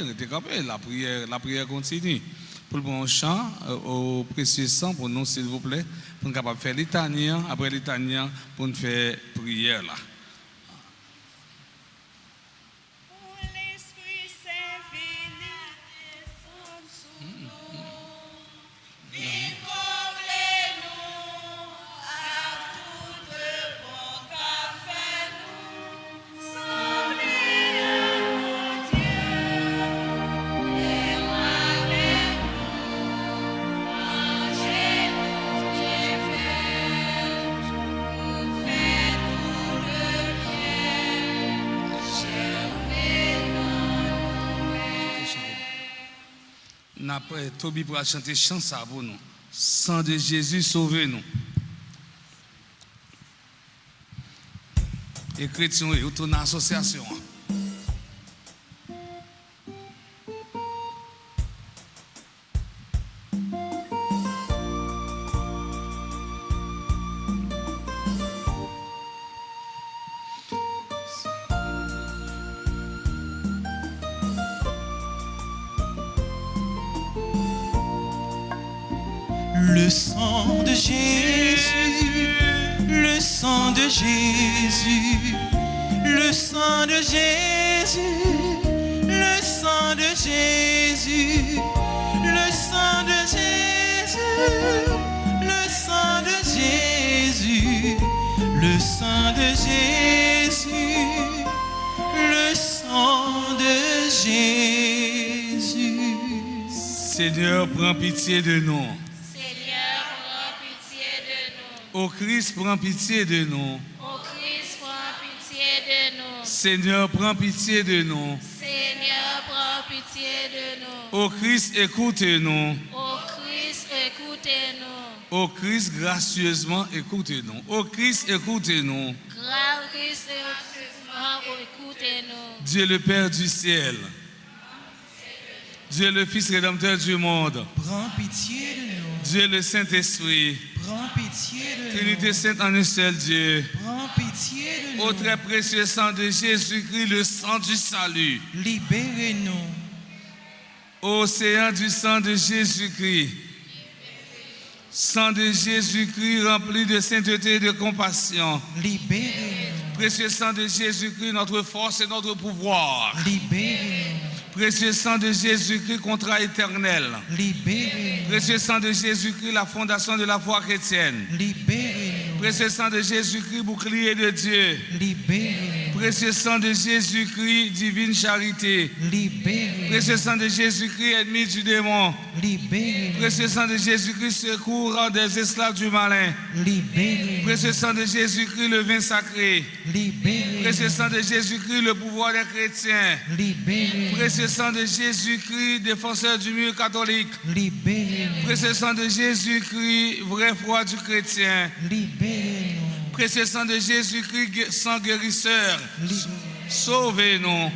La prière continue. Pour prendre un chant au précieux sang pour nous, s'il vous plaît, pour nous capable faire litania. Après litania, pour nous faire prière là. Après, Toby pourra chanter chant ça pour nous. Sang de Jésus, sauvez-nous. Et chrétiens, ils retournent en association. Le sang de Jésus, le le sang de Jésus, le sang de Jésus, le sang de Jésus, le sang de Jésus, le sang de Jésus, le sang de Jésus, le sang de Jésus. Seigneur, prends pitié de nous. Seigneur, prends pitié de nous. Ô Christ, prends pitié de nous. Ô Christ, prends pitié de nous. Seigneur, prends pitié de nous. Seigneur, prends pitié de nous. Ô Christ, écoute-nous. Ô Christ, écoutez-nous. Ô Christ, gracieusement, écoute-nous. Ô Christ, écoute-nous. Christ, écoutez-nous. Dieu le Père du ciel. Dieu le Fils rédempteur du monde. Prends pitié de nous. Dieu le Saint-Esprit. Prends pitié de nous. Trinité sainte en un seul Dieu. Prends pitié de nous. Au très précieux sang de Jésus-Christ, le sang du salut. Libérez-nous. Océan du sang de Jésus-Christ. Sang de Jésus-Christ rempli de sainteté et de compassion. Libérez-nous. Précieux sang de Jésus-Christ, notre force et notre pouvoir. Libérez-nous. Précieux sang de Jésus-Christ, contrat éternel. Libérez-nous. Précieux sang de Jésus-Christ, la fondation de la foi chrétienne. Libérez-nous. Précieux sang de Jésus-Christ, bouclier de Dieu. Libérez-nous. Précieux sang de Jésus-Christ, divine charité. Libérez-nous. Précieux sang de Jésus-Christ, ennemi du démon. Libérez-nous. Précieux sang de Jésus-Christ, secours des esclaves du malin. Libérez-nous. Précieux sang de Jésus-Christ, le vin sacré. Libérez-nous. Précieux sang de Jésus-Christ, le pouvoir des chrétiens. Libérez-nous. Précieux sang de Jésus-Christ, défenseur du mur catholique. Libérez-nous. Précieux sang de Jésus-Christ, vraie foi du chrétien. Libérez-nous. Précieux sang de Jésus-Christ, sang guérisseur. Sauvez-nous.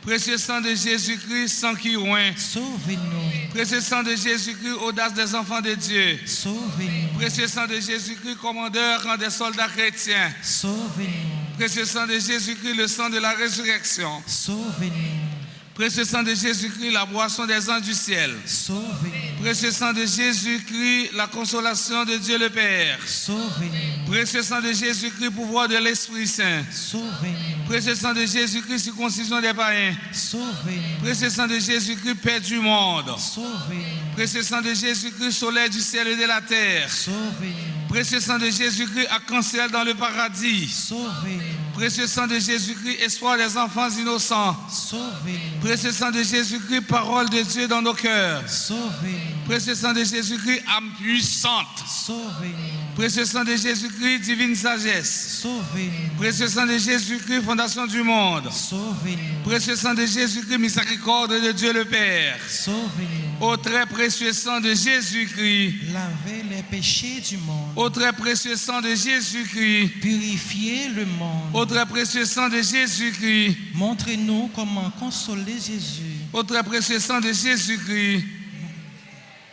Précieux sang de Jésus-Christ, sang qui oint. Sauvez-nous. Précieux sang de Jésus-Christ, audace des enfants de Dieu. Sauvez-nous. Précieux sang de Jésus-Christ, commandeur des soldats chrétiens. Sauvez-nous. Précieux sang de Jésus-Christ, le sang de la résurrection. Sauvez-nous. Précieux sang de Jésus-Christ, la boisson des anges du ciel. Sauvez-nous. Précieux sang de Jésus-Christ, la consolation de Dieu le Père. Sauvez-nous. Précieux sang de Jésus-Christ, pouvoir de l'Esprit Saint. Sauvez-nous. Précieux sang de Jésus-Christ, circoncision des païens. Sauvez-nous. Précieux sang de Jésus-Christ, paix du monde. Sauvez-nous. Précieux sang de Jésus-Christ, soleil du ciel et de la terre. Sauvez-nous. Précieux sang de Jésus-Christ, arc-en-ciel dans le paradis. Sauvez-nous. Précieux sang de Jésus-Christ, espoir des enfants innocents. Sauvez-nous. Précieux sang de Jésus-Christ, parole de Dieu dans nos cœurs. Sauvez-nous. Précieux sang de Jésus-Christ, âme puissante. Sauvez-nous. Précieux sang de Jésus-Christ, divine sagesse. Sauvez-nous. Précieux sang de Jésus-Christ, fondation du monde. Sauvez-nous. Précieux sang de Jésus-Christ, miséricorde de Dieu le Père. Sauvez-nous. Au très précieux sang de Jésus-Christ. Lavez les péchés du monde. Au très précieux sang de Jésus-Christ. Purifiez le monde. Au très précieux sang de Jésus-Christ. Montrez-nous comment consoler Jésus. Au très précieux sang de Jésus-Christ.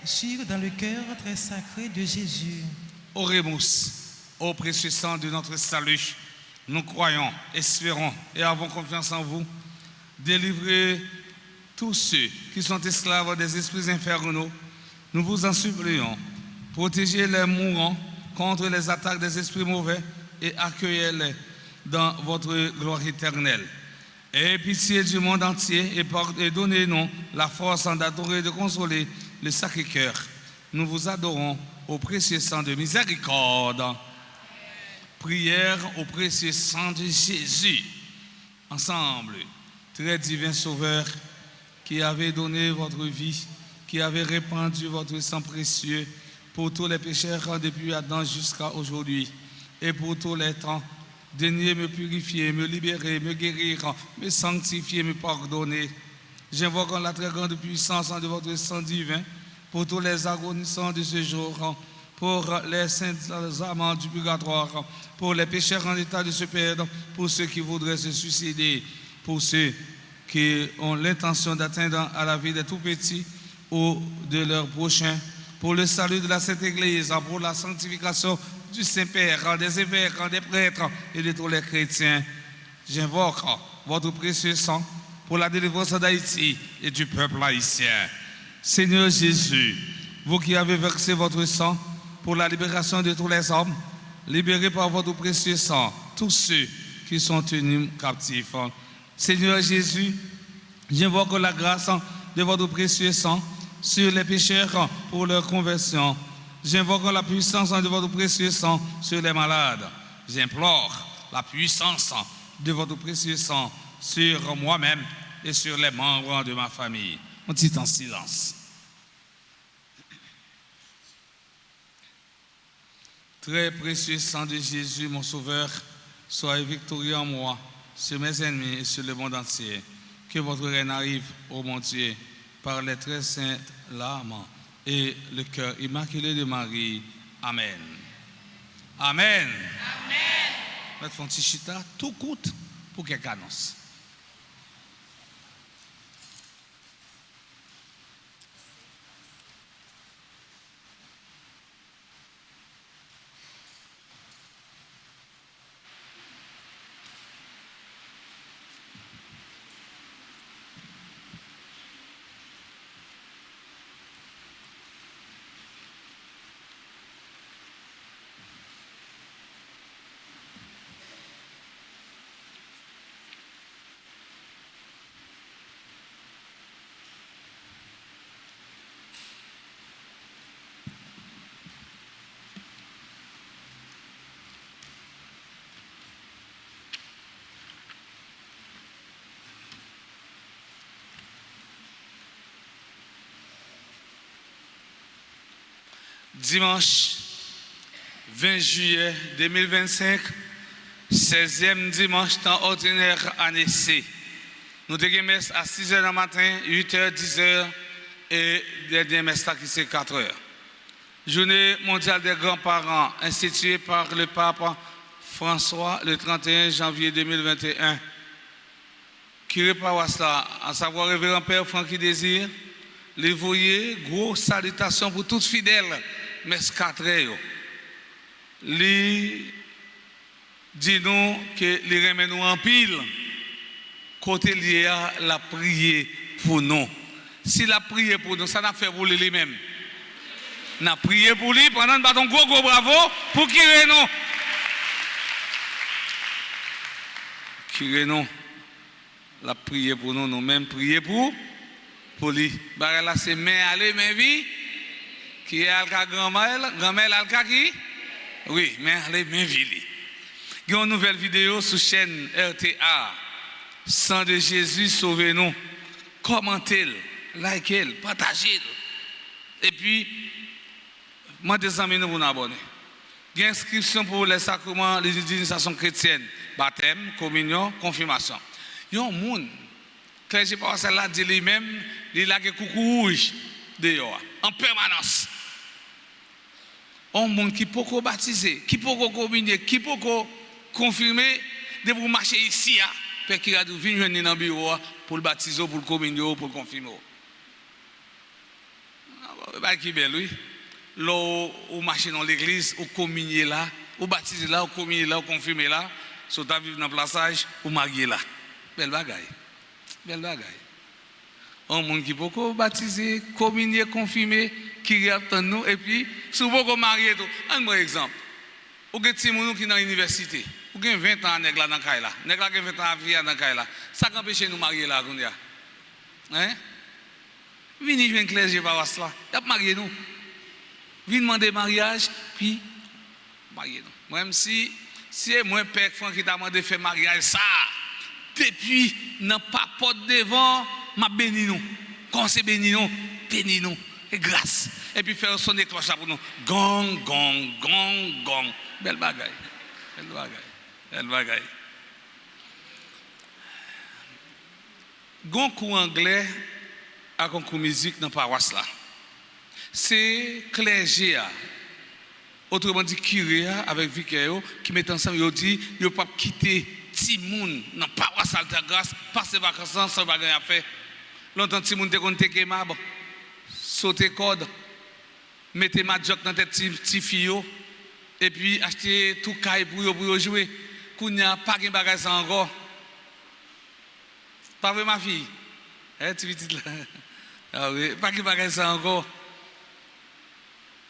Sur dans le cœur très sacré de Jésus. Oremus, au précieux sang de notre salut, nous croyons, espérons et avons confiance en vous. Délivrez tous ceux qui sont esclaves des esprits infernaux. Nous vous en supplions. Protégez les mourants contre les attaques des esprits mauvais et accueillez-les dans votre gloire éternelle. Ayez pitié du monde entier et donnez-nous la force d'adorer et de consoler le Sacré-Cœur. Nous vous adorons au précieux sang de miséricorde. Prière au précieux sang de Jésus. Ensemble, très divin Sauveur, qui avez donné votre vie, qui avez répandu votre sang précieux pour tous les pécheurs depuis Adam jusqu'à aujourd'hui et pour tous les temps. Daignez me purifier, me libérer, me guérir, me sanctifier, me pardonner. J'invoque en la très grande puissance de votre sang divin pour tous les agonisants de ce jour, pour les saints amants du purgatoire, pour les pécheurs en état de se perdre, pour ceux qui voudraient se suicider, pour ceux qui ont l'intention d'atteindre à la vie des tout-petits ou de leurs prochains, pour le salut de la Sainte Église, pour la sanctification du Saint-Père, des évêques, des prêtres et de tous les chrétiens. J'invoque votre précieux sang pour la délivrance d'Haïti et du peuple haïtien. Seigneur Jésus, vous qui avez versé votre sang pour la libération de tous les hommes, libérez par votre précieux sang tous ceux qui sont tenus captifs. Seigneur Jésus, j'invoque la grâce de votre précieux sang sur les pécheurs pour leur conversion. J'invoque la puissance de votre précieux sang sur les malades. J'implore la puissance de votre précieux sang sur moi-même et sur les membres de ma famille. On dit en silence. Très précieux sang de Jésus, mon Sauveur, soyez victorieux en moi, sur mes ennemis et sur le monde entier. Que votre règne arrive, ô mon Dieu, par les très saintes larmes et le cœur immaculé de Marie. Amen. Amen. Amen. Mettre Fontichita, tout coûte pour qu'elle annonce. Dimanche 20 juillet 2025, 16e dimanche temps ordinaire année C. Nous avons messe à 6h du matin, 8h, 10h et dernier messe qui c'est 4h. Journée mondiale des grands-parents instituée par le pape François le 31 janvier 2021. Qui répare cela, à savoir révérend Père Francky Désir, les voyez, grosse salutation pour tous fidèles. Mais 4 heures, il dit nous que les remet nous en pile, côté lié à la prière pour nous. Si la prière pour nous, ça n'a fait pour lui-même. N'a prié pour lui pendant un gros bravo pour qu'il nous. Qu'il nous. La prière pour nous, nous-mêmes prier pour lui. Bah là c'est main aller, main vie. Qui est Alka grand-mère Alka qui? Oui, mais allez, mais vili. Il y a une nouvelle vidéo sur la chaîne RTA. Sang de Jésus, sauvez-nous. Commentez-le, likez-le, partagez-le. Et puis, moi, des amis, nous vous abonnez. Il y a une inscription pour les sacrements, les initiations chrétiennes. Baptême, communion, confirmation. Il y a un monde, clergé par celle-là, dit lui-même, il a un coucou rouge dehors, en permanence. Un monde qui peut baptiser, qui peut communier, qui peut confirmer, de vous marcher ici, parce qu'il a dû venir dans le bureau pour le baptiser, pour le communier, pour le confirmer. Qui belle, oui. Là, vous marchez dans l'église, vous communiez là, vous baptisez là, vous communiez là, vous confirmez là, si vous vivez dans le plaçage, vous mariez là. Belle bagaille. Belle bagaille. Un monde qui peut baptiser, communier, confirmer, qui attend nous, et puis, si vous pouvez marier tout. Un bon exemple. Vous avez des gens qui sont dans l'université. Vous avez 20 ans à Negla dans Kaila. Negla a 20 ans à Via dans Kaila. Ça empêche nous de marier là. Hein? Venez jouer un clergé par cela. Il a marié nous. Venez demander mariage, puis marier nous. Même si c'est moi, Père Franck, qui t'a demandé de faire mariage, ça, depuis, n'a pas porte devant, m'a béni nous. Quand c'est béni nous, et grâce. Et puis faire sonner cloche pour nous. Gong, gong, gong, gong. Belle bagaille. Belle bagaille. Belle bagaille. Gon cours anglais à un cours musique dans la paroisse là. C'est clergé, autrement dit curé avec vicaire qui met ensemble, ils dit ils ne peuvent pas quitter Timoun dans la paroisse Altagrace, passer vacances sans bagage à faire. Longtemps Timoun te compté que mab, sauter corde, mettez ma joke dans tête petit fille et puis acheter tout caille pour jouer. Qu'on n'y a pas de bagage encore. Pas vrai ma fille? Tu petite là. Ah oui, pas de bagage encore.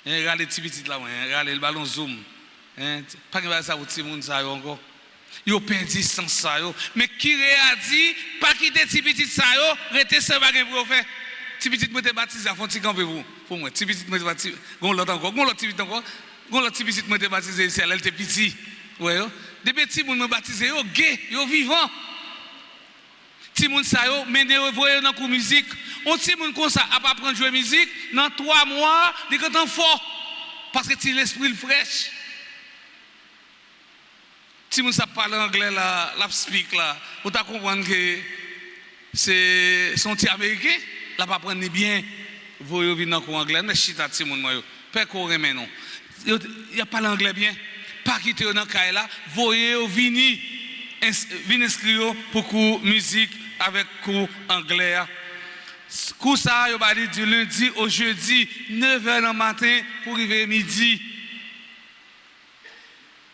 Regardez les petits là, regardez le ballon zoom. Hein, pas que ça pour petit monde ça encore. Yo perdu sans ça yo, mais qui a dit pas quitter petit petit ça yo, rester sans bagage pour faire. Petit petit me baptisé à fond petit camper pour moi. Petit petit me baptisé, gon l'autre encore, gon l'autre petit encore. Gon l'autre petit me baptisé c'est elle était petit. Ouais, des petits monde me baptisé yo gay, yo vivant. Petit monde ça yo mené voyer dans cours musique. On petit monde comme ça a pas apprendre jouer musique dans 3 mois, il cantant fort parce que ti l'esprit fraîche. Si vous parlez anglais, la speak là, vous comprenez que c'est son petit américain, là pas prendre bien, vous venez dans le anglais, mais chita ti moun moi, pas qu'on remet non. Il y a pas l'anglais bien, pas quitter dans caille là, voyez venir inscrire pour cours musique avec cours anglais. Cours ça, yo va dire du lundi au jeudi, 9h le matin pour arriver midi.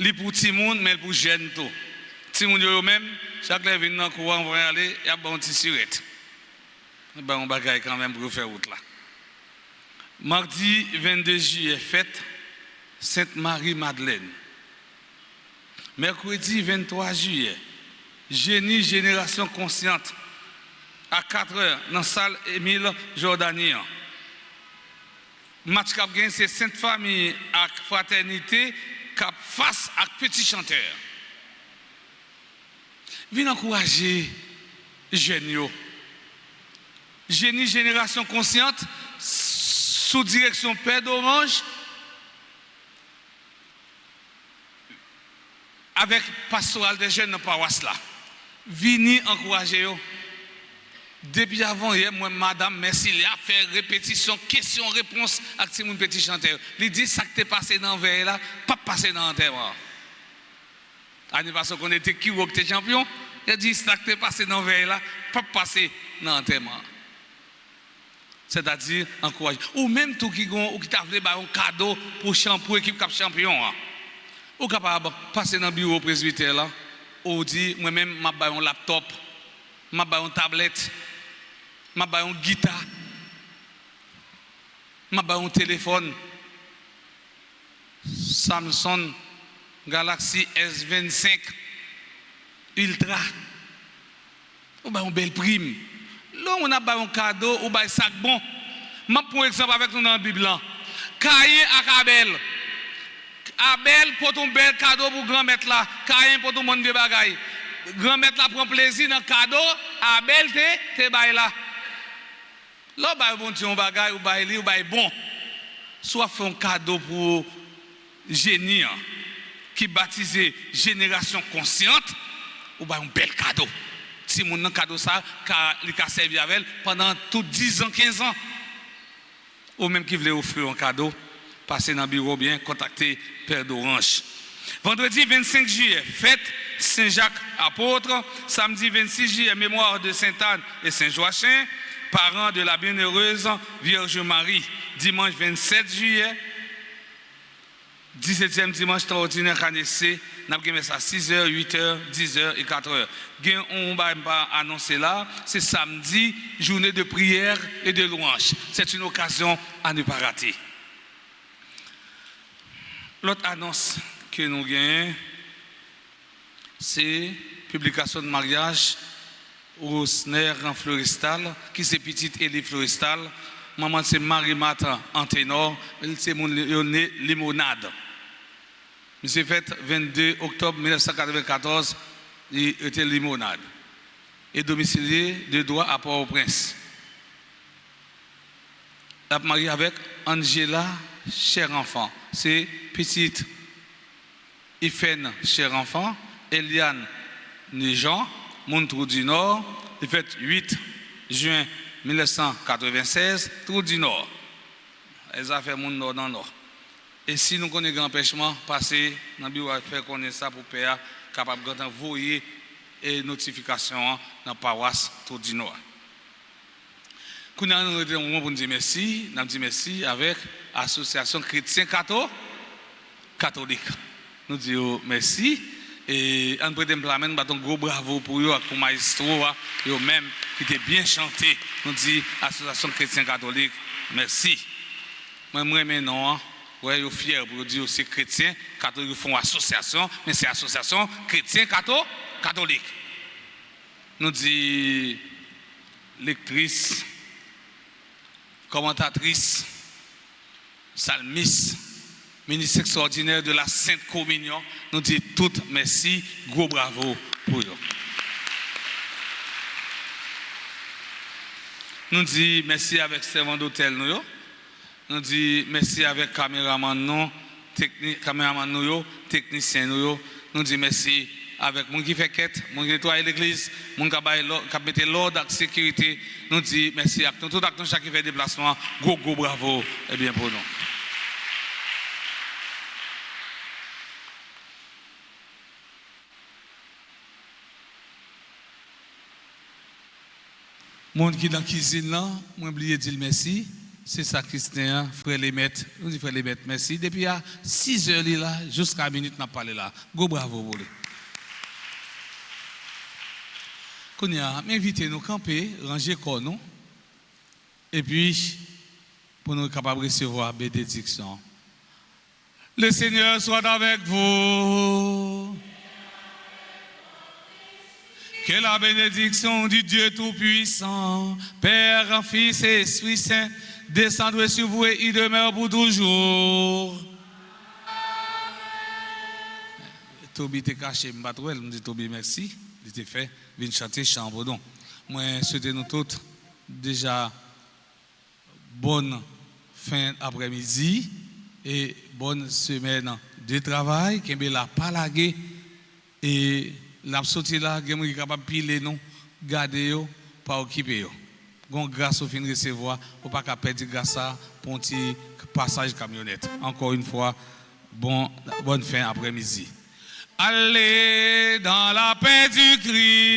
Li pour ti moun mais pour jeune tout. Ti moun yo même chaque fois vinn dans courant on va aller, y a bon petit surette. Ben on bagaille quand même pour faire route là. Mardi 22 juillet fête Sainte Marie Madeleine. Mercredi 23 juillet Génie Génération Consciente à 4h dans la salle Émile Jordanian. Match cap gain c'est Sainte Famille ak Fraternité cap face à petit chanteur. Vin encourager jeunes yo. Génie Génération Consciente sous direction Père d'Orange avec pastoral des jeunes dans paroisse là. Vini encourager yo. Depuis avant hier, moi, madame, merci, il a fait répétition, question-réponse avec mon petit chanteur. Il dit ça qui t'est passé dans le veille là, pas passé dans l'enterrement. Année passée, qu'on était qui ou était champion, il dit ça qui t'est passé dans le veille là, pas passé dans l'enterrement. C'est-à-dire, encourager. Ou même tout qui t'a voulu un cadeau pour l'équipe cap champion. Ou capable de passer dans le bureau presbytère là, ou dit, moi-même, je vais un laptop, je vais une tablette. Je vais une guitare, je vais un téléphone, Samsung Galaxy S25 Ultra, ou bien une belle prime. Là, on a un cadeau, ou bien un sac bon. Je prends un exemple avec nous dans la Bible. Caïn et Abel. Abel pour ton bel cadeau pour grand-mère là. Caïn pour ton monde de bagaille. Grand-mère là prend plaisir dans le cadeau. Abel te bail là. Là, bon Dieu, on bagaille, ou bail bon. Soit fait un cadeau pour génie qui baptisé Génération Consciente, ou un bel cadeau. Si mon cadeau ça, il a servi avec elle pendant tout 10 ans, 15 ans. Ou même qui voulait offrir un cadeau, passez dans le bureau bien, contactez Père d'Orange. Vendredi 25 juillet, fête Saint-Jacques apôtre. Samedi 26 juillet, mémoire de Sainte-Anne et Saint-Joachim, parents de la bienheureuse Vierge Marie. Dimanche 27 juillet, 17e dimanche extraordinaire Canessé, nous avons ça 6h, 8h, 10h et 4h. On va annoncer là, c'est samedi, journée de prière et de louange. C'est une occasion à ne pas rater. L'autre annonce que nous gagnons, c'est publication de mariage au Sner en Floristal, qui c'est petite Elie Floristal. Maman c'est Marie-Mata en ténor, c'est mon limonade. C'est fait 22 octobre 1994, il était limonade. Et domicilié de droit à Port-au-Prince. Elle est mariée avec Angela, cher enfant. C'est petite Ifène, cher enfant. Eliane Nejan, Montreux du Nord. Il fait 8 juin 1996, Trou du Nord. Les affaires Monde Nord dans le Nord. Et si nous connaissons un empêchement, passez dans le bureau à faire connaître ça pour PA, capable d'envoyer et notification dans la paroisse Trou du Nord. Nous avons un moment pour nous dire merci. Nous disons merci avec l'Association chrétienne catholique. Nous disons merci. Et en prédemplement, nous avons un gros bravo pour eux, pour maestro, eux-mêmes, qui étaient bien chantés. Nous disons Association chrétienne catholique, merci. Moi, maintenant, Ouais, ils sont fiers pour dire que c'est chrétien, catholiques font association, mais c'est association chrétien catholique. Nous dit lectrice, commentatrice, psalmiste, ministre extraordinaire de la Sainte Communion, nous dit toutes merci, gros bravo pour eux. Nous dit merci avec servant d'hôtel nous. Nous dit merci avec caméraman nous, caméraman nous, technicien nous. Nous dit merci avec mon qui fait quête, mon qui nettoie l'église, mon qui mette l'ordre et la sécurité. Nous dit merci à tout acteur qui fait déplacement. Go bravo et bien pour nous. Monde qui dans la cuisine là, moi oublié de dire merci. C'est ça Christian, frère les maîtres. Nous dit frère les maîtres, merci. Depuis à 6 heures là, jusqu'à minute n'a parlé là. Go bravo pour lui. Kounia, m'invitez nous camper, ranger corps nous. Et puis pour nous capables de recevoir bénédiction. Le Seigneur soit avec vous. Que la bénédiction du Dieu Tout-Puissant, Père, Fils et Esprit Saint, descende sur vous et y demeure pour toujours. Tobi te caché, m'batouel, me dit Tobi merci, il était fait, viens chanter chambre donc. Moi souhaite nous toutes déjà bonne fin après-midi et bonne semaine de travail, qui est là pas lagué et la sortie là, qui est capable de piler nous, garder yo, pas occuper yo. Gon grâce au fin de recevoir, ou pas qu'à perdre grâce à pour un petit passage camionnette. Encore une fois, bonne fin après-midi. Allez dans la paix du Christ.